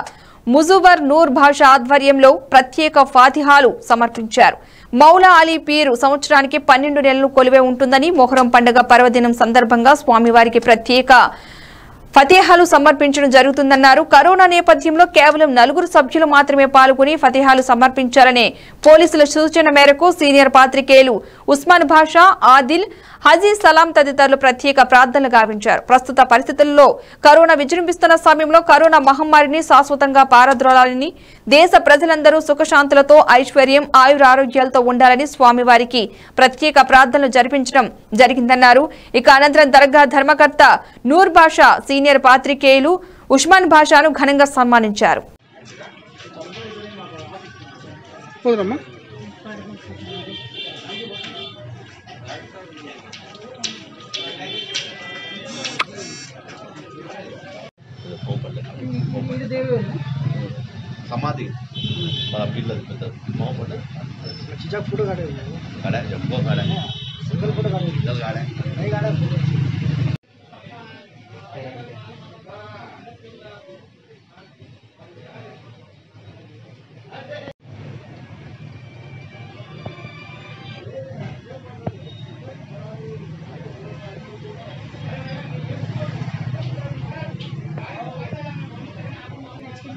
ముజువర్ నూర్ భాషా ఆధ్వర్యంలో ప్రత్యేక ఫాతిహాలు సమర్పించారు. మౌలా అలీ పీరు సంవత్సరానికి 12 నెలలు కొలువై ఉంటుందని మొహరం పండుగ పర్వదినం సందర్భంగా స్వామివారికి ప్రత్యేక ఫతిహాలు సమర్పించడం జరుగుతుందన్నారు. కరోనా నేపథ్యంలో కేవలం 4 సభ్యులు మాత్రమే పాల్గొని ఫతిహాలు సమర్పించాలనే పోలీసుల సూచన మేరకు సీనియర్ పాత్రికేయులు ఉస్మాన్ భాషా, ఆదిల్, హజీ సలాం తదితరులు ప్రత్యేక ప్రార్థనలు గావించారు. ప్రస్తుత పరిస్థితుల్లో కరోనా విజృంభిస్తున్న సమయంలో కరోనా మహమ్మారిని శాశ్వతంగా పారద్రోలాలని, దేశ ప్రజలందరూ సుఖశాంతులతో ఐశ్వర్యం, ఆయురారోగ్యాలతో ఉండాలని స్వామివారికి ప్రత్యేక ప్రార్థనలు జరిపించడం జరిగిందన్నారు. ఇక అనంతరం దర్గా ధర్మకర్త నూర్ భాషా, సీనియర్ పాత్రికేయులు ఉస్మాన్ భాషాను ఘనంగా సన్మానించారు. समाधि बड़ा पिल्ला दिखता मोह पड़ा चिचा फोटो काटे काड़ा जंबो काड़ा सिंगल फोटो काटे दल काड़ा नहीं काड़ा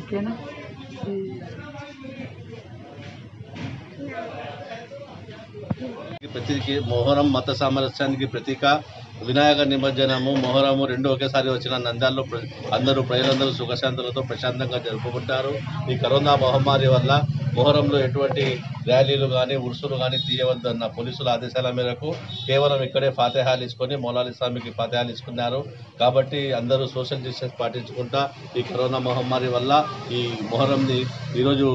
क्या ना ప్రతికి మొహరం మత సామరస్యానికి ప్రతీక. వినాయక నిమజ్జనము, మొహరము రెండు ఒకేసారి వచ్చిన నంద్యాలలో అందరూ ప్రజలందరూ సుఖశాంతులతో ప్రశాంతంగా జరుపుకుంటారు. ఈ కరోనా మహమ్మారి వల్ల మొహరంలో ఎటువంటి ర్యాలీలు కానీ ఉరుసులు కానీ తీయవద్దన్న పోలీసుల ఆదేశాల మేరకు కేవలం ఇక్కడే ఫాతిహాలు ఇసుకొని మౌలాలి స్వామికి ఫాతిహాలు ఇసుకున్నారు. కాబట్టి అందరూ సోషల్ డిస్టెన్స్ పాటించుకుంటా ఈ కరోనా మహమ్మారి వల్ల ఈ మొహరంని ఈరోజు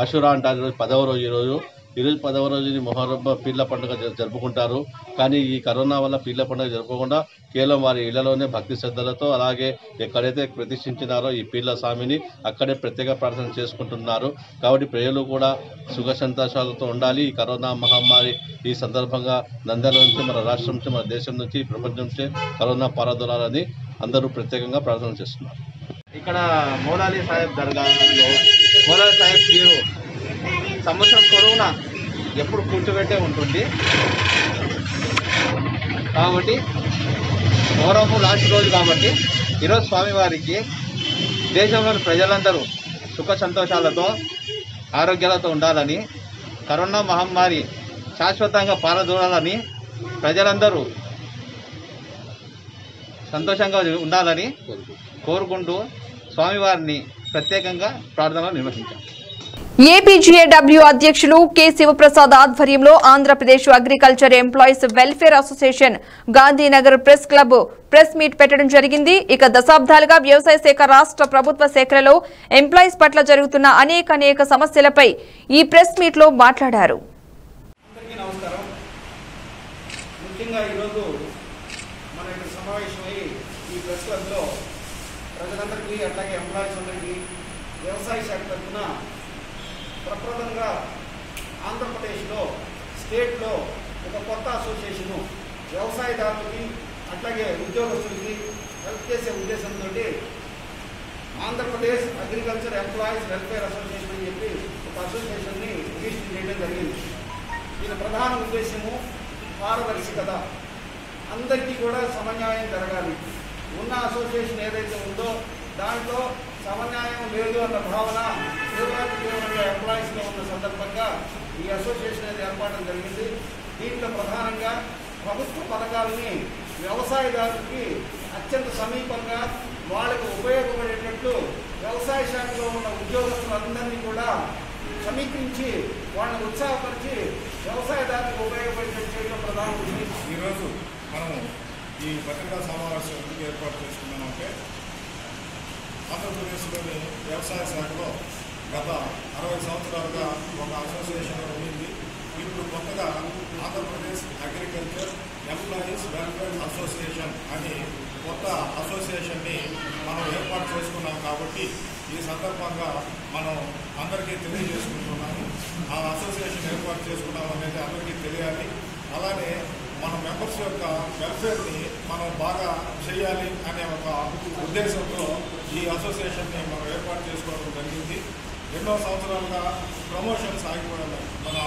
ఆషురా అంటారు. ఈరోజు 10వ రోజు. ఈరోజు 10వ రోజుని మొహరం పీర్ల పండుగ జరుపుకుంటారు. కానీ ఈ కరోనా వల్ల పీర్ల పండుగ జరుపుకోకుండా కేవలం వారి ఇళ్లలోనే భక్తి శ్రద్ధలతో, అలాగే ఎక్కడైతే ప్రతిష్ఠించినారో ఈ పీర్ల స్వామిని అక్కడే ప్రత్యేక ప్రార్థన చేసుకుంటున్నారు. కాబట్టి ప్రజలు కూడా సుఖ సంతోషాలతో ఉండాలి. ఈ కరోనా మహమ్మారి ఈ సందర్భంగా నంద్యాల నుంచి, మన రాష్ట్రం నుంచి, మన దేశం నుంచి, ప్రపంచం నుంచి కరోనా పారదోలాలని అందరూ ప్రత్యేకంగా ప్రార్థన చేస్తున్నారు. ఇక్కడ మౌలాలి సాహెబ్ దర్గాలో మౌలాలి సాహెబ్ పీరు సంవత్సరం పొడవునా ఎప్పుడు కూర్చోబెట్టే ఉంటుంది. కాబట్టి మొహరము లాస్ట్ రోజు కాబట్టి ఈరోజు స్వామివారికి దేశంలోని ప్రజలందరూ సుఖ సంతోషాలతో ఆరోగ్యాలతో ఉండాలని, కరోనా మహమ్మారి శాశ్వతంగా పారదోలాలని, ప్రజలందరూ సంతోషంగా ఉండాలని కోరుకుంటూ స్వామివారిని ప్రత్యేకంగా ప్రార్థనలు నిర్వహించారు. ఏపీజీఏడబ్ల్యూ అధ్యక్షులు కె శివప్రసాద్ ఆధ్వర్యంలో Andhra Pradesh agriculture employees welfare association Gandhinagar press club press meet పెట్టడం జరిగింది. ఇక దశాబ్దాలుగా వ్యవసాయ శాఖ, రాష్ట్ర ప్రభుత్వ శాఖలలో ఎంప్లాయీస్ పట్ల జరుగుతున్న అనేక సమస్యలపై ఈ ప్రెస్ మీట్ లో మాట్లాడారు. వ్యవసాయ శాఖ తరఫున ప్రప్రథంగా ఆంధ్రప్రదేశ్లో స్టేట్లో ఒక కొత్త అసోసియేషను వ్యవసాయదారులకి అట్లాగే ఉద్యోగస్తులకి హెల్ప్ చేసే ఉద్దేశంతో Andhra Pradesh agriculture employees welfare association అని చెప్పి ఒక అసోసియేషన్ని రిజిస్టర్ చేయడం జరిగింది. దీని ప్రధాన ఉద్దేశము పారదర్శకత, అందరికీ కూడా సమన్యాయం జరగాలి. ఉన్న అసోసియేషన్ ఏదైతే ఉందో దాంట్లో సమన్యాయం లేదు అన్న భావన తీవ్రంగా ఎంప్లాయీస్లో ఉన్న సందర్భంగా ఈ అసోసియేషన్ అనేది ఏర్పడడం జరిగింది. దీంట్లో ప్రధానంగా ప్రభుత్వ పథకాలని వ్యవసాయదారులకి అత్యంత సమీపంగా వాళ్ళకు ఉపయోగపడేటట్లు వ్యవసాయ శాఖలో ఉన్న ఉద్యోగస్తులందరినీ కూడా సమీకరించి వాళ్ళని ఉత్సాహపరిచి వ్యవసాయదారులకు ఉపయోగపడేటట్టు చేయడం ప్రధాన ఉద్దేశం. ఈరోజు మనము ఈ పత్రికా సమావేశం ఎందుకు ఏర్పాటు చేసుకున్నామంటే, ఆంధ్రప్రదేశ్లోని వ్యవసాయ శాఖలో గత 60 సంవత్సరాలుగా ఒక అసోసియేషన్ ఉంది. ఇప్పుడు కొత్తగా Andhra Pradesh agriculture employees welfare association అని కొత్త అసోసియేషన్ని మనం ఏర్పాటు చేసుకున్నాం. కాబట్టి ఈ సందర్భంగా మనం అందరికీ తెలియజేసుకుంటున్నాము. ఆ అసోసియేషన్ ఏర్పాటు చేసుకున్నాం అనేది అందరికీ తెలియాలి. అలానే మన మెంబర్స్ యొక్క వెల్ఫేర్ని మనం బాగా చేయాలి అనే ఒక ఉద్దేశంతో ఈ అసోసియేషన్ని మనం ఏర్పాటు చేసుకోవడం జరిగింది. ఎన్నో సంవత్సరాలుగా ప్రమోషన్స్ ఆగిపోయాయి మన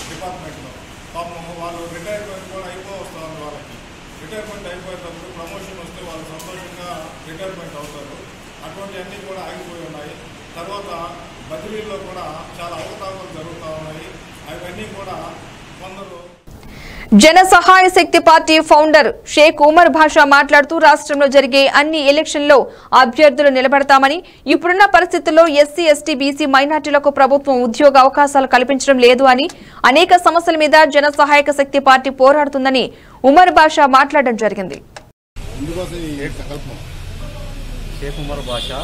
డిపార్ట్మెంట్లో. పాపం వాళ్ళు రిటైర్మెంట్ కూడా వస్తుంది. వాళ్ళకి రిటైర్మెంట్ అయిపోయేటప్పుడు ప్రమోషన్ వస్తే వాళ్ళు సంతోషంగా రిటైర్మెంట్ అవుతారు. అటువంటివన్నీ కూడా ఆగిపోయి ఉన్నాయి. తర్వాత బదిలీల్లో కూడా చాలా అవకతవకలు జరుగుతూ ఉన్నాయి. అవన్నీ కూడా కొందరు జన సహాయ శక్తి పార్టీ ఫౌండర్ షేక్ ఉమర్ భాషా మాట్లాడుతూ రాష్ట్రంలో జరిగే అన్ని ఎలక్షన్లో అభ్యర్థులు నిలబడతామని, ఇప్పుడున్న పరిస్థితుల్లో ఎస్సీ, ఎస్టీ, బీసీ, మైనార్టీలకు ప్రభుత్వం ఉద్యోగ అవకాశాలు కల్పించడం లేదు అని, అనేక సమస్యల మీద జన సహాయక శక్తి పార్టీ పోరాడుతుందని ఉమర్ భాషా మాట్లాడడం జరిగింది. షేక్ ఉమర్ భాషా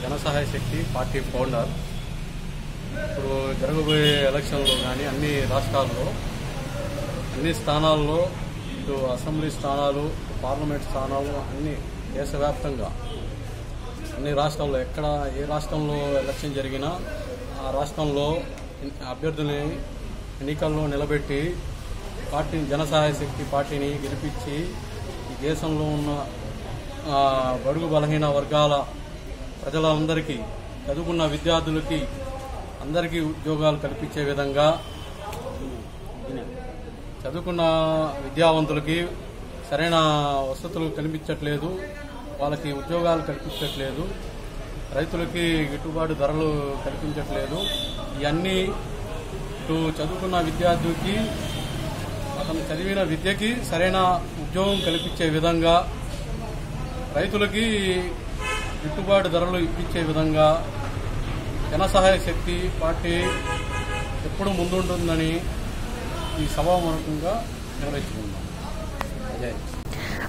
జన సహాయ శక్తి పార్టీ ఫౌండర్. ఇప్పుడు జరగబోయే ఎలక్షన్లో కానీ అన్ని రాష్ట్రాల్లో అన్ని స్థానాల్లో, ఇటు అసెంబ్లీ స్థానాలు, పార్లమెంట్ స్థానాలు అన్ని దేశవ్యాప్తంగా అన్ని రాష్ట్రాల్లో ఎక్కడ ఏ రాష్ట్రంలో ఎలక్షన్ జరిగినా ఆ రాష్ట్రంలో అభ్యర్థుల్ని ఎన్నికల్లో నిలబెట్టి పార్టీ జన సహాయ శక్తి పార్టీని గెలిపించి ఈ దేశంలో ఉన్న బడుగు బలహీన వర్గాల ప్రజలందరికీ, చదువుకున్న విద్యార్థులకి అందరికీ ఉద్యోగాలు కల్పించే విధంగా, చదువుకున్న విద్యావంతులకి సరైన వసతులు కల్పించట్లేదు, వాళ్ళకి ఉద్యోగాలు కల్పించట్లేదు, రైతులకి గిట్టుబాటు ధరలు కల్పించట్లేదు. ఇవన్నీ ఇటు చదువుకున్న విద్యార్థికి అతను చదివిన విద్యకి సరైన ఉద్యోగం కల్పించే విధంగా, రైతులకి గిట్టుబాటు ధరలు ఇప్పించే విధంగా జన సహాయ శక్తి పార్టీ ఎప్పుడు ముందుంటుందని ఈ సభాముఖంగా నిర్వహించుకుందాం.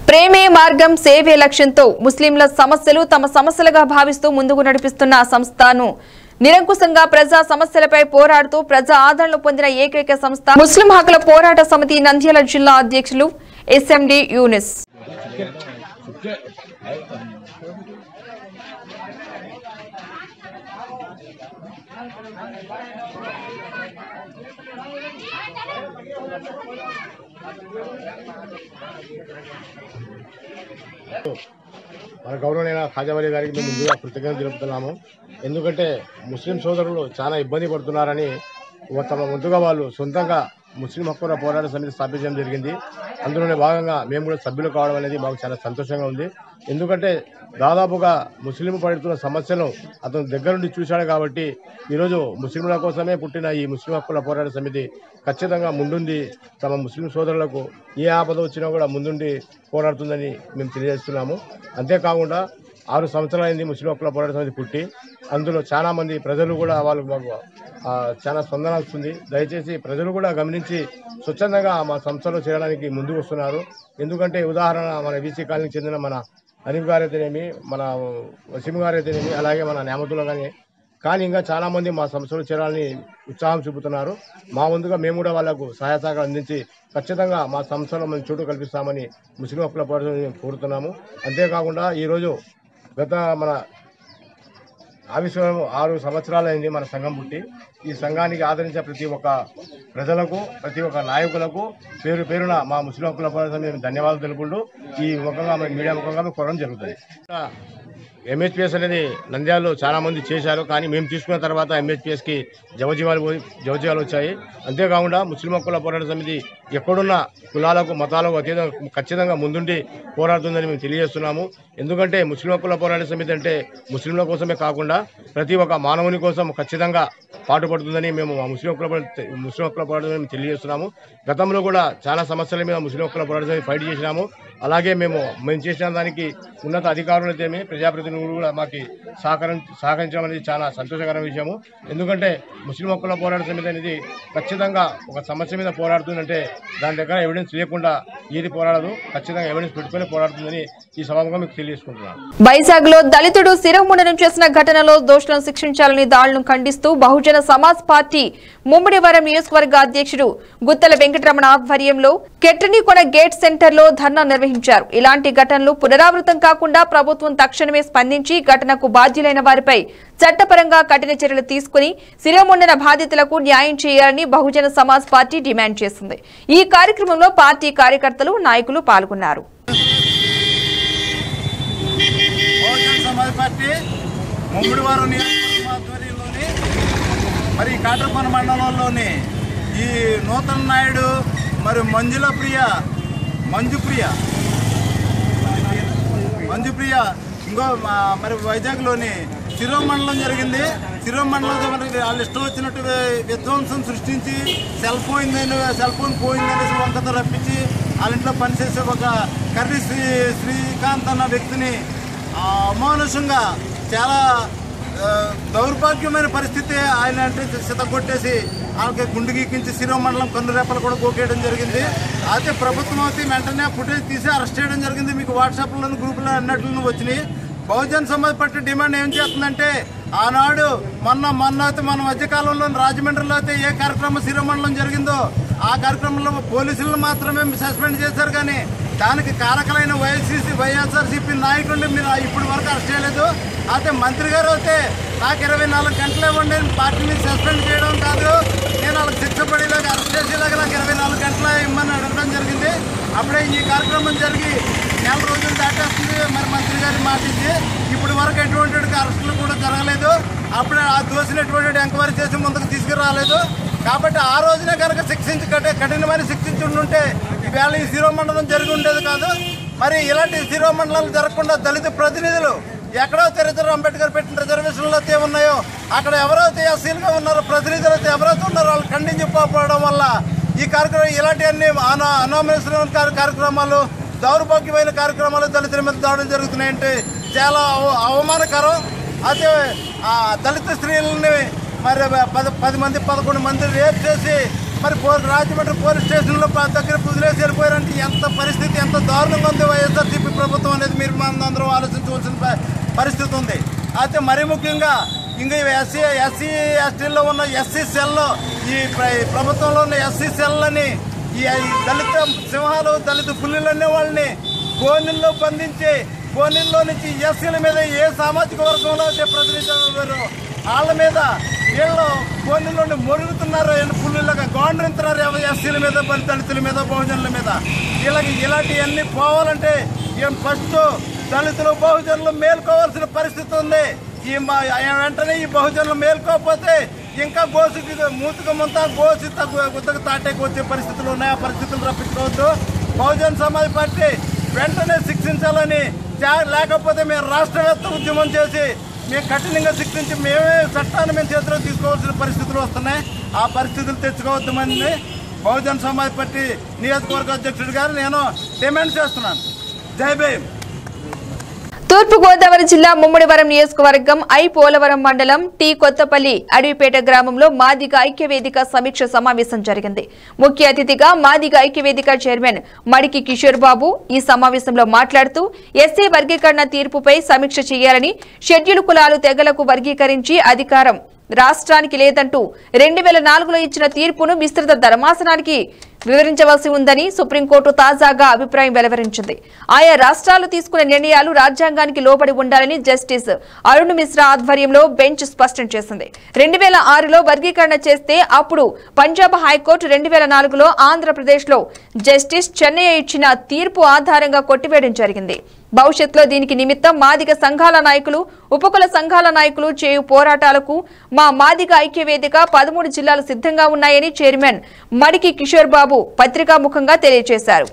ప్రేమే మార్గం సేవే లక్ష్యంతో ముస్లింల సమస్యలు తమ సమస్యలుగా భావిస్తూ ముందుకు నడిపిస్తున్న సంస్థను నిరంకుశంగా ప్రజా సమస్యలపై పోరాడుతూ ప్రజా ఆదరణ పొందిన ఏకైక సంస్థ ముస్లిం హక్కుల పోరాట సమితి నంద్యాల జిల్లా అధ్యక్షులు ఎస్ఎండి యూనిస్. మన గౌరవనీయ ఖాజావలి గారికి మేము ముందుగా కృతజ్ఞతలు తెలుపుతున్నాము. ఎందుకంటే ముస్లిం సోదరులు చాలా ఇబ్బంది పడుతున్నారని తమ ముందుగా వాళ్ళు సొంతంగా ముస్లిం హక్కుల పోరాట సమితి స్థాపించడం జరిగింది. అందులోనే భాగంగా మేము కూడా సభ్యులు కావడం అనేది మాకు చాలా సంతోషంగా ఉంది. ఎందుకంటే దాదాపుగా ముస్లిం పడుతున్న సమస్యలను అతను దగ్గర నుండి చూశాడు కాబట్టి ఈరోజు ముస్లింల కోసమే పుట్టిన ఈ ముస్లిం హక్కుల పోరాట సమితి ఖచ్చితంగా ముందుండి తమ ముస్లిం సోదరులకు ఏ ఆపద వచ్చినా కూడా ముందుండి పోరాడుతుందని మేము తెలియజేస్తున్నాము. అంతేకాకుండా 6 సంవత్సరాలైంది ముస్లిం హక్కుల పోరాట సమితి పుట్టి. అందులో చాలామంది ప్రజలు కూడా వాళ్ళు మాకు చాలా స్పందన వస్తుంది. దయచేసి ప్రజలు కూడా గమనించి స్వచ్ఛందంగా మా సంస్థలో చేరడానికి ముందుకు వస్తున్నారు. ఎందుకంటే ఉదాహరణ మన బీసీ కాలనీకి చెందిన మన హనీఫ్ గారు అయితేనేమి, మన వసీం గారు అయితేనేమి, అలాగే మన న్యామతుల్లో కానీ ఇంకా చాలామంది మా సంస్థలో చేరాలని ఉత్సాహం చూపుతున్నారు. మా ముందుగా మేము కూడా వాళ్ళకు సహాయ సహకారం అందించి ఖచ్చితంగా మా సంస్థలో మేము చోటు కల్పిస్తామని ముస్లిం హక్కుల పోరాట సమితి కోరుతున్నాము. అంతేకాకుండా ఈరోజు గత మన ఆవిష్కరణ 6 సంవత్సరాలైంది మన సంఘం పుట్టి. ఈ సంఘానికి ఆదరించే ప్రతి ఒక్క ప్రజలకు, ప్రతి ఒక్క నాయకులకు పేరు పేరున మా ముస్లిం హక్కుల పోరాట సమితి ధన్యవాదాలు తెలుపుకుంటూ ఈ ముఖంగా మీడియా ముఖంగా కోరడం జరుగుతుంది. ఎంహెచ్పిఎస్ అనేది నంద్యాలలో చాలా మంది చేశారు. కానీ మేము తీసుకున్న తర్వాత ఎంహెచ్పిఎస్కి జవజీవాలు వచ్చాయి. అంతేకాకుండా ముస్లిం హక్కుల పోరాట సమితి ఎక్కడున్న కులాలకు, మతాలకు అతీతంగా ఖచ్చితంగా ముందుండి పోరాడుతుందని మేము తెలియజేస్తున్నాము. ఎందుకంటే ముస్లిం హక్కుల పోరాట సమితి అంటే ముస్లింల కోసమే కాకుండా ప్రతి ఒక్క మానవుని కోసం ఖచ్చితంగా పాటుపడుతుందని మేము ముస్లిం హక్కుల పోరాట సమితి తెలియజేస్తున్నాము. గతంలో కూడా చాలా సమస్యల మీద ముస్లిం హక్కుల పోరాట సమితి ఫైట్ చేసినాము. అలాగే మేము చేసిన దానికి ఉన్నత అధికారులైతే ప్రజాప్రతినిధులు కూడా మాకు సహకరించడం అనేది చాలా సంతోషకరమైన విషయము. ఎందుకంటే ముస్లిం హక్కుల పోరాట సమితి అనేది ఖచ్చితంగా ఒక సమస్య మీద పోరాడుతుందంటే దాని దగ్గర ఎవిడెన్స్ లేకుండా ఏది పోరాడదు, ఖచ్చితంగా ఎవిడెన్స్ పెట్టుకుని పోరాడుతుందని ఈ సభగా మీకు తెలియజేసుకుంటున్నాను. వైజాగ్ లో దళితుడు శిరోముండనం చేసిన ఘటనలో దోషులను శిక్షించాలని దాడులను ఖండిస్తూ బహుజన సమాజ్ పార్టీ ముమ్మిడివరం నియోజకవర్గ అధ్యక్షుడు గుత్తల వెంకటరమణ ఆధ్వర్యంలో కెట్రనీకొన గేట్ సెంటర్ లో ధర్నా నిర్వహించారు. ఇలాంటి ఘటనలు పునరావృతం కాకుండా ప్రభుత్వం తక్షణమే స్పందించి ఘటనకు బాధ్యులైన వారిపై చట్టపరంగా కఠిన చర్యలు తీసుకుని శిరోముండన బాధితులకు న్యాయం చేయాలని బహుజన సమాజ్ పార్టీ డిమాండ్ చేసింది. ఈ కార్యక్రమంలో పార్టీ కార్యకర్తలు, నాయకులు పాల్గొన్నారు. ముమ్మిడివారం నియోజకవర్గం ఆధ్వర్యంలోని మరి కాట్రపన మండలంలోని ఈ నూతన నాయుడు మరి మంజుప్రియ ఇంకో మరి వైజాగ్లోని శిరో మండలం జరిగింది. శిరో మండలంలో మరి వాళ్ళు ఇష్టం వచ్చినట్టు విధ్వంసం సృష్టించి సెల్ ఫోన్ పోయిందనేసి వంకతో రప్పించి వాళ్ళ ఇంట్లో పనిచేసే ఒక కర్రీ శ్రీకాంత్ అన్న వ్యక్తిని అమానుషంగా చాలా దౌర్భాగ్యమైన పరిస్థితి ఆయన అంటే సితగొట్టేసి వాళ్ళకి గుండు గీకించి శిరో మండలం కన్నురేపలు కూడా గోకేయడం జరిగింది. అయితే ప్రభుత్వం అయితే వెంటనే ఫుటేజ్ తీసి అరెస్ట్ చేయడం జరిగింది. మీకు వాట్సాప్లోని గ్రూపులో అన్నట్లు వచ్చినాయి. బహుజన్ సమాజ్ పార్టీ డిమాండ్ ఏం చేస్తుందంటే ఆనాడు మొన్న అయితే మన మధ్యకాలంలో రాజమండ్రిలో అయితే ఏ కార్యక్రమం శిరో మండలం జరిగిందో ఆ కార్యక్రమంలో పోలీసులను మాత్రమే సస్పెండ్ చేశారు. కానీ దానికి కారకులైన వైఎస్ఆర్సీపీ నాయకుడిని మీరు ఇప్పటి వరకు అరెస్ట్ చేయలేదు. అయితే మంత్రి గారు అయితే నాకు 24 గంటలు ఇవ్వండి, పార్టీని సస్పెండ్ చేయడం కాదు, నేను వాళ్ళకి శిక్ష పడేలాగా అరెస్ట్ చేసేలాగా నాకు 24 గంటలు ఇవ్వమని అడగడం జరిగింది. అప్పుడే ఈ కార్యక్రమం జరిగి 4 రోజులు దాటేస్తుంది. మరి మంత్రి గారి మాటించి ఇప్పటి వరకు ఎటువంటి అరెస్టులు కూడా జరగలేదు. అప్పుడే ఆ దోషినటువంటి ఎంక్వైరీ చేసి ముందుకు తీసుకురాలేదు. కాబట్టి ఆ రోజునే కనుక కఠినమైన శిక్షించి ఉంటే ఈవేళ ఈ శిరో మండలం జరిగి ఉండేది కాదు. మరి ఇలాంటి శిరో మండలాలు జరగకుండా దళిత ప్రతినిధులు ఎక్కడైతే అంబేద్కర్ పెట్టిన రిజర్వేషన్లు అయితే ఉన్నాయో అక్కడ ఎవరైతే ఎస్సీలుగా ఉన్నారో ప్రతినిధులు అయితే ఎవరైతే ఉన్నారో వాళ్ళు ఖండించిపోవడం వల్ల ఈ కార్యక్రమం ఇలాంటివన్నీ అనామేశ్వరమైన కార్యక్రమాలు, దౌర్భాగ్యమైన కార్యక్రమాలు దళితుల మీద దాడులు జరుగుతున్నాయంటే చాలా అవమానకరం. అయితే దళిత స్త్రీలని మరి 11 మంది రేప్ చేసి మరి రాజమండ్రి పోలీస్ స్టేషన్లో దగ్గర వదిలేసి వెళ్ళిపోయారంటే ఎంత పరిస్థితి, ఎంత దారుణంగా ఉంది వైఎస్ఆర్సీపీ ప్రభుత్వం అనేది మీరు అందరూ ఆలోచించవలసిన పరిస్థితి ఉంది. అయితే మరీ ముఖ్యంగా ఇంకా ఎస్సీ ఎస్టీల్లో ఉన్న ఎస్సీ సెల్లో ఈ ప్రభుత్వంలో ఉన్న ఎస్సీ సెల్లని ఈ దళిత సింహాలు, దళిత పుల్లులనే వాళ్ళని గోనెల్లో బంధించి గోనెల్లో నుంచి ఎస్సీల మీద ఏ సామాజిక వర్గంలో అయితే ప్రతినిధులు వాళ్ళ మీద వీళ్ళు గోనెల్లోని మొరుగుతున్నారు, పుల్లులాగా గౌండ్రింతున్నారు ఎస్సీల మీద, దళితుల మీద, బహుజనుల మీద. ఇలాంటివన్నీ పోవాలంటే ఫస్ట్ దళితులు బహుజనులు మేల్కోవాల్సిన పరిస్థితి ఉంది. వెంటనే ఈ బహుజనులు మేల్కోకపోతే ఇంకా మూతుకు ముంతా గుద్దకు తాటేకి వచ్చే పరిస్థితులు ఉన్నాయి. ఆ పరిస్థితులు రప్పించుకోవద్దు. బహుజన్ సమాజ్ పార్టీ వెంటనే శిక్షించాలని, లేకపోతే మేము రాష్ట్రవ్యాప్త ఉద్యమం చేసి మేము కఠినంగా శిక్షించి మేమే చట్టాన్ని మేము చేతిలో తీసుకోవాల్సిన పరిస్థితులు వస్తున్నాయి. ఆ పరిస్థితులు తెచ్చుకోవద్దామని బహుజన్ సమాజ్ పార్టీ నియోజకవర్గ అధ్యక్షుడు గారు నేను డిమాండ్ చేస్తున్నాను. జై భీమ్. తూర్పుగోదావరి జిల్లా ముమ్మడివరం నియోజకవర్గం పోలవరం మండలం టి కొత్తపల్లి అడవిపేట గ్రామంలో మాదిగ ఐక్యవేదిక సమీక్ష సమావేశం జరిగింది. ముఖ్య అతిథిగా మాదిగ ఐక్యవేదిక చైర్మన్ మడికి కిషోర్ బాబు ఈ సమావేశంలో మాట్లాడుతూ ఎస్సీ వర్గీకరణ తీర్పుపై సమీక్ష చేయాలని, షెడ్యూల్ కులాలు తెగలకు వర్గీకరించి అధికారం రాష్ట్రానికి లేదంటూ 2004లో ఇచ్చిన తీర్పును విస్తృత ధర్మాసనానికి వివరించవలసి ఉందని సుప్రీంకోర్టు తాజాగా అభిప్రాయం వెలువరించింది. ఆయా రాష్ట్రాలు తీసుకునే నిర్ణయాలు రాజ్యాంగానికి లోబడి ఉండాలని జస్టిస్ అరుణ్ మిశ్రా ఆధ్వర్యంలో బెంచ్ స్పష్టం చేసింది. 2006లో వర్గీకరణ చేస్తే అప్పుడు పంజాబ్ హైకోర్టు 2004లో ఆంధ్రప్రదేశ్లో జస్టిస్ చెన్నయ్య ఇచ్చిన తీర్పు ఆధారంగా కొట్టివేయడం జరిగింది. భవిష్యత్తులో దీనికి నిమిత్తం మాదిగ సంఘాల నాయకులు, ఉపకుల సంఘాల నాయకులు చేయు పోరాటాలకు మా మాదిగ ఐక్యవేదిక 13 జిల్లాలు సిద్ధంగా ఉన్నాయని చైర్మన్ మడికి కిషోర్ బాబు పత్రికాముఖంగా తెలియజేశారు.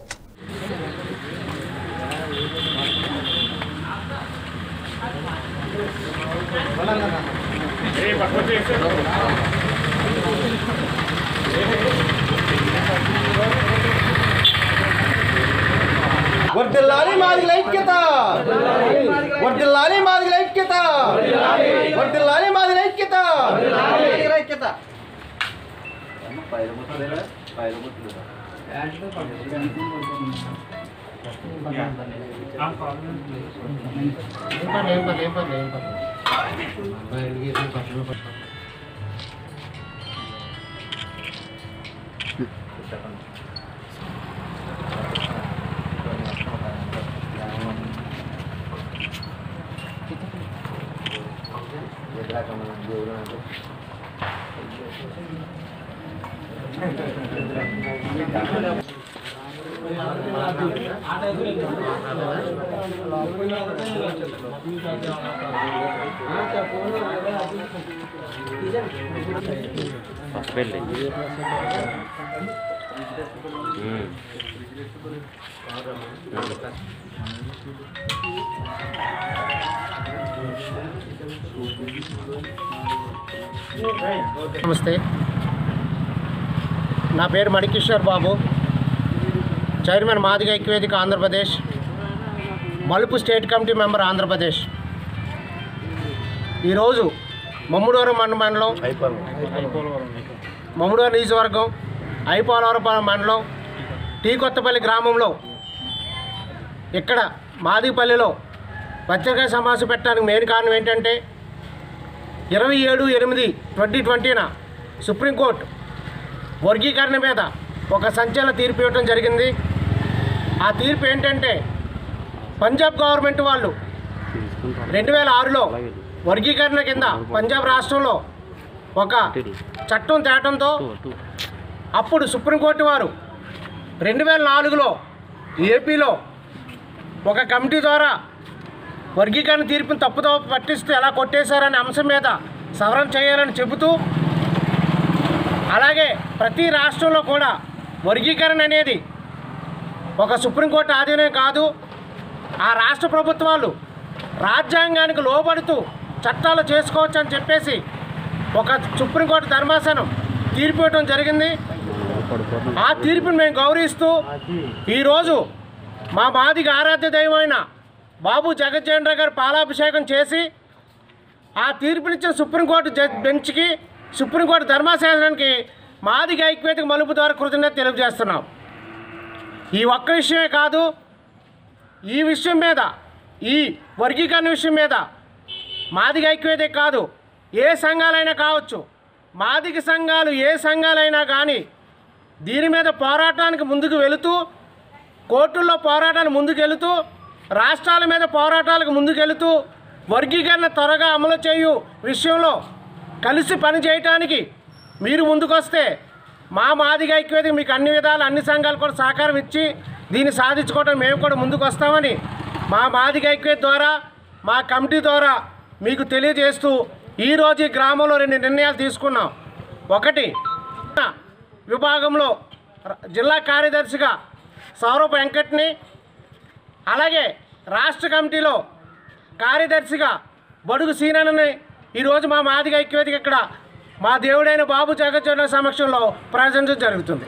వర్ధిల్లాలి మాదిగల ఐక్యత, వర్ధిల్లాలి మాదిగల ఐక్యత, వర్ధిల్లాలి మాదిగల ఐక్యత, ఐక్యత. నమస్తే, నా పేరు మణికిషోర్ బాబు, చైర్మన్ మాదిగ ఐక్యవేదిక ఆంధ్రప్రదేశ్, మలుపు స్టేట్ కమిటీ మెంబర్ ఆంధ్రప్రదేశ్. ఈరోజు మమ్ముడూరు మండలం, మమ్ముడూరు నియోజకవర్గం, ఐపోలవరం మండలం, టీ కొత్తపల్లి గ్రామంలో ఇక్కడ మాదిగపల్లిలో పత్రికా సమావేశం పెట్టడానికి మెయిన్ కారణం ఏంటంటే 27/8/2020 సుప్రీంకోర్టు వర్గీకరణ మీద ఒక సంచలన తీర్పు ఇవ్వడం జరిగింది. ఆ తీర్పు ఏంటంటే పంజాబ్ గవర్నమెంట్ వాళ్ళు 2006లో వర్గీకరణ కింద పంజాబ్ రాష్ట్రంలో ఒక చట్టం తేవడంతో అప్పుడు సుప్రీంకోర్టు వారు 2004లో ఏపీలో ఒక కమిటీ ద్వారా వర్గీకరణ తీర్పును తప్పుదో పట్టిస్తూ ఎలా కొట్టేశారనే అంశం మీద సవరణ చేయాలని చెబుతూ, అలాగే ప్రతి రాష్ట్రంలో కూడా వర్గీకరణ అనేది ఒక సుప్రీంకోర్టు ఆధీనం కాదు, ఆ రాష్ట్ర ప్రభుత్వాలు రాజ్యాంగానికి లోబడుతూ చట్టాలు చేసుకోవచ్చు అని చెప్పేసి ఒక సుప్రీంకోర్టు ధర్మాసనం తీర్పు ఇవ్వడం జరిగింది. ఆ తీర్పును మేము గౌరవిస్తూ ఈరోజు మా మాదిగ ఆరాధ్య దైవమైన బాబు జగజ్జేంద్ర గారు పాలాభిషేకం చేసి ఆ తీర్పునిచ్చిన సుప్రీంకోర్టు బెంచ్కి, సుప్రీంకోర్టు ధర్మాసనానికి మాదిగ ఐక్యవేదిక మలుపు ద్వారా కృతజ్ఞత తెలియజేస్తున్నాం. ఈ ఒక్క విషయమే కాదు, ఈ విషయం మీద, ఈ వర్గీకరణ విషయం మీద మాదిగ ఐక్యవేదిక కాదు, ఏ సంఘాలైనా కావచ్చు, మాదిగ సంఘాలు ఏ సంఘాలైనా కానీ దీని మీద పోరాటానికి ముందుకు వెళుతూ, కోర్టుల్లో పోరాటానికి ముందుకు వెళుతూ, రాష్ట్రాల మీద పోరాటాలకు ముందుకెళుతూ వర్గీకరణ త్వరగా అమలు చేయు విషయంలో కలిసి పనిచేయటానికి మీరు ముందుకొస్తే మా మాదిగ ఐక్యవేదిక మీకు అన్ని విధాలు, అన్ని సంఘాలు కూడా సహకారం ఇచ్చి దీన్ని సాధించుకోవడం మేము కూడా ముందుకు వస్తామని మా మాదిగ ఐక్యవేదిక ద్వారా, మా కమిటీ ద్వారా మీకు తెలియజేస్తూ ఈరోజు ఈ గ్రామంలో 2 నిర్ణయాలు తీసుకున్నాం. ఒకటి, విభాగంలో జిల్లా కార్యదర్శిగా సౌరభ్ వెంకట్ని, అలాగే రాష్ట్ర కమిటీలో కార్యదర్శిగా బడుగు సీనని ఈరోజు మా మాదిగ ఐక్యవేదిక ఇక్కడ మా దేవుడైన బాబు జగజ్జన సమక్షంలో ప్రదర్శించడం జరుగుతుంది.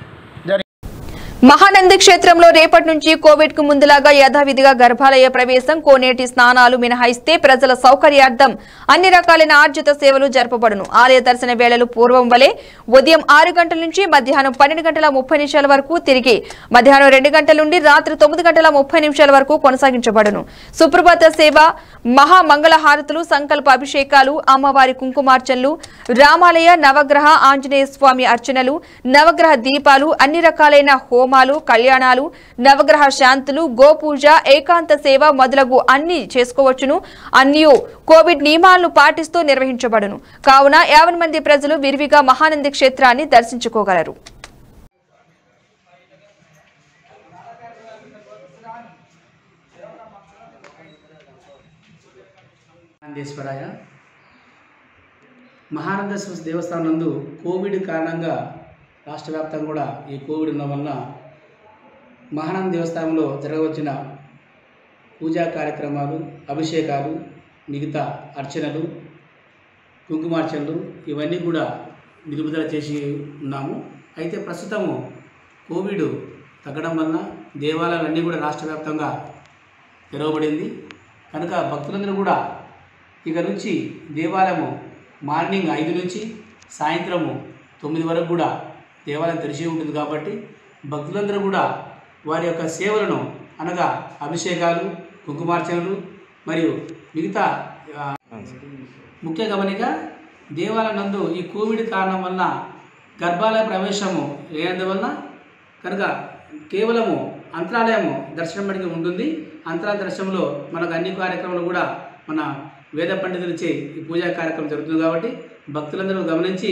మహానంది క్షేత్రంలో రేపటి నుంచి కోవిడ్ కు ముందులాగా యథావిధిగా గర్భాలయ ప్రవేశం, కోనేటి స్నానాలు మినహాయిస్తే ప్రజల సౌకర్యార్థం అన్ని రకాలైన ఆర్జిత సేవలు జరపబడును. ఆలయ దర్శన వేళలు పూర్వం వలె ఉదయం 6 గంటల నుంచి మధ్యాహ్నం 12:30 వరకు, తిరిగి మధ్యాహ్నం 2 గంటల నుండి రాత్రి 9:30 వరకు కొనసాగించబడును. సుప్రభాత సేవ, మహామంగళ హారతులు, సంకల్ప అభిషేకాలు, అమ్మవారి కుంకుమార్చనలు, రామాలయ నవగ్రహ ఆంజనేయ స్వామి అర్చనలు, నవగ్రహ దీపాలు, అన్ని రకాలైన హోమాలు, కళ్యాణాలు, నవగ్రహ శాంతులు, గోపూజ, ఏకాంత సేవ మొదలగు అన్ని చేసుకోవచ్చును. అన్నీ కోవిడ్ నియమాలను పాటిస్తూ నిర్వహించబడును. కావున 50 మంది ప్రజలు విరివిగా మహానంది క్షేత్రాన్ని దర్శించుకోగలరు. మహానంద దేవస్థానం నందు కోవిడ్ కారణంగా రాష్ట్ర వ్యాప్తంగా కూడా ఈ కోవిడ్ ఉన్న వలన మహానంద దేవస్థానంలో జరగవచ్చిన పూజా కార్యక్రమాలు, అభిషేకాలు, మిగతా అర్చనలు, కుంకుమార్చనలు ఇవన్నీ కూడా నిలుపుదల చేసి ఉన్నాము. అయితే ప్రస్తుతము కోవిడ్ తగ్గడం వలన దేవాలయాలన్నీ కూడా రాష్ట్ర వ్యాప్తంగా తెరవబడింది కనుక భక్తులందరూ కూడా ఇక నుంచి దేవాలయము మార్నింగ్ 5 నుంచి సాయంత్రము 9 వరకు కూడా దేవాలయం తెరిచి ఉంటుంది కాబట్టి భక్తులందరూ కూడా వారి యొక్క సేవలను అనగా అభిషేకాలు, కుంకుమార్చనలు మరియు మిగతా ముఖ్య గమనిక దేవాలయం నందు ఈ కోవిడ్ కారణం వలన గర్భాలయ ప్రవేశము లేనందువలన కనుక కేవలము అంతరాలయము దర్శనం మటుకు ఉంటుంది. అంతరాలయ దర్శనంలో మనకు అన్ని కార్యక్రమాలు కూడా మన వేద పండితులచే ఈ పూజా కార్యక్రమం జరుగుతుంది కాబట్టి భక్తులందరూ గమనించి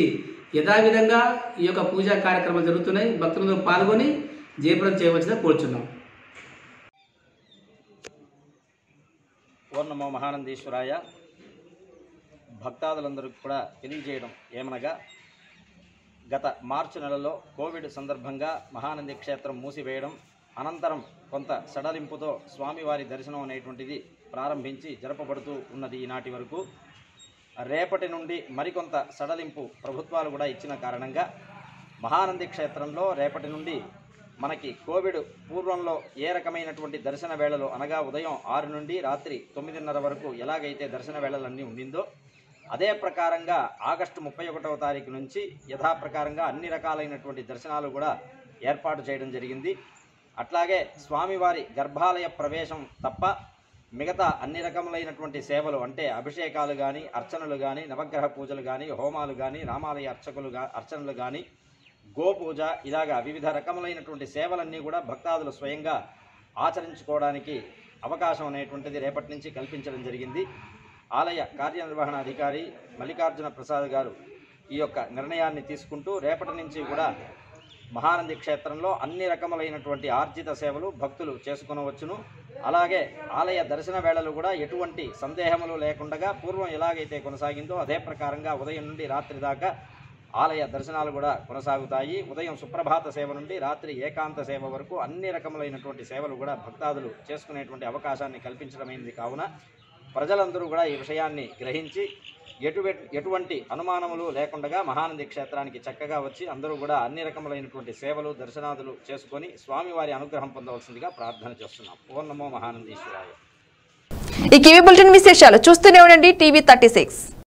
యథావిధంగా ఈ యొక్క పూజా కార్యక్రమాలు జరుగుతున్నాయి. భక్తులందరూ పాల్గొని జయప్రదం చేయవలసిందిగా కోరుచున్నాం. ఓం నమో మహానందీశ్వరాయ. భక్తాదులందరికీ కూడా తెలియజేయడం ఏమనగా, గత మార్చి నెలలో కోవిడ్ సందర్భంగా మహానంది క్షేత్రం మూసివేయడం అనంతరం కొంత సడలింపుతో స్వామివారి దర్శనం అనేటువంటిది ప్రారంభించి జరపబడుతూ ఉన్నది. ఈనాటి వరకు రేపటి నుండి మరికొంత సడలింపు ప్రభుత్వాలు కూడా ఇచ్చిన కారణంగా మహానంది క్షేత్రంలో రేపటి నుండి మనకి కోవిడ్ పూర్వంలో ఏ రకమైనటువంటి దర్శన వేళలు అనగా ఉదయం 6 నుండి రాత్రి 9:30 వరకు ఎలాగైతే దర్శన వేళలన్నీ ఉండిందో అదే ప్రకారంగా ఆగస్టు 31వ తారీఖు నుంచి యథాప్రకారంగా అన్ని రకాలైనటువంటి దర్శనాలు కూడా ఏర్పాటు చేయడం జరిగింది. అట్లాగే స్వామివారి గర్భాలయ ప్రవేశం తప్ప మిగతా అన్ని రకములైనటువంటి సేవలు అంటే అభిషేకాలు కానీ, అర్చనలు కానీ, నవగ్రహ పూజలు కానీ, హోమాలు కానీ, రామాలయ అర్చనలు కానీ, గోపూజ ఇలాగా వివిధ రకములైనటువంటి సేవలన్నీ కూడా భక్తాదులు స్వయంగా ఆచరించుకోవడానికి అవకాశం అనేటువంటిది రేపటి నుంచి కల్పించడం జరిగింది. ఆలయ కార్యనిర్వహణాధికారి మల్లికార్జున ప్రసాద్ గారు ఈ యొక్క నిర్ణయాన్ని తీసుకుంటూ రేపటి నుంచి కూడా మహానంది క్షేత్రంలో అన్ని రకములైనటువంటి ఆర్జిత సేవలు భక్తులు చేసుకునవచ్చును. అలాగే ఆలయ దర్శన వేళలు కూడా ఎటువంటి సందేహములు లేకుండా పూర్వం ఎలాగైతే కొనసాగిందో అదే ప్రకారంగా ఉదయం నుండి రాత్రి దాకా ఆలయ దర్శనాలు కూడా కొనసాగుతాయి. ఉదయం సుప్రభాత సేవ నుండి రాత్రి ఏకాంత సేవ వరకు అన్ని రకములైనటువంటి సేవలు కూడా భక్తాదులు చేసుకునేటువంటి అవకాశాన్ని కల్పించడమైంది. కావున ప్రజలందరూ కూడా ఈ విషయాన్ని గ్రహించి ఎటువంటి అనుమానములు లేకుండా మహానంది క్షేత్రానికి చక్కగా వచ్చి అందరూ కూడా అన్ని రకములైనటువంటి సేవలు దర్శనాదులు చేసుకొని స్వామివారి అనుగ్రహం పొందవలసిందిగా ప్రార్థన చేస్తున్నాం. ఓం నమో మహానందీశ్వరాయ. ఈ టీవీ బులెటిన్ విశేషాలు చూస్తూనే ఉండండి టీవీ 36.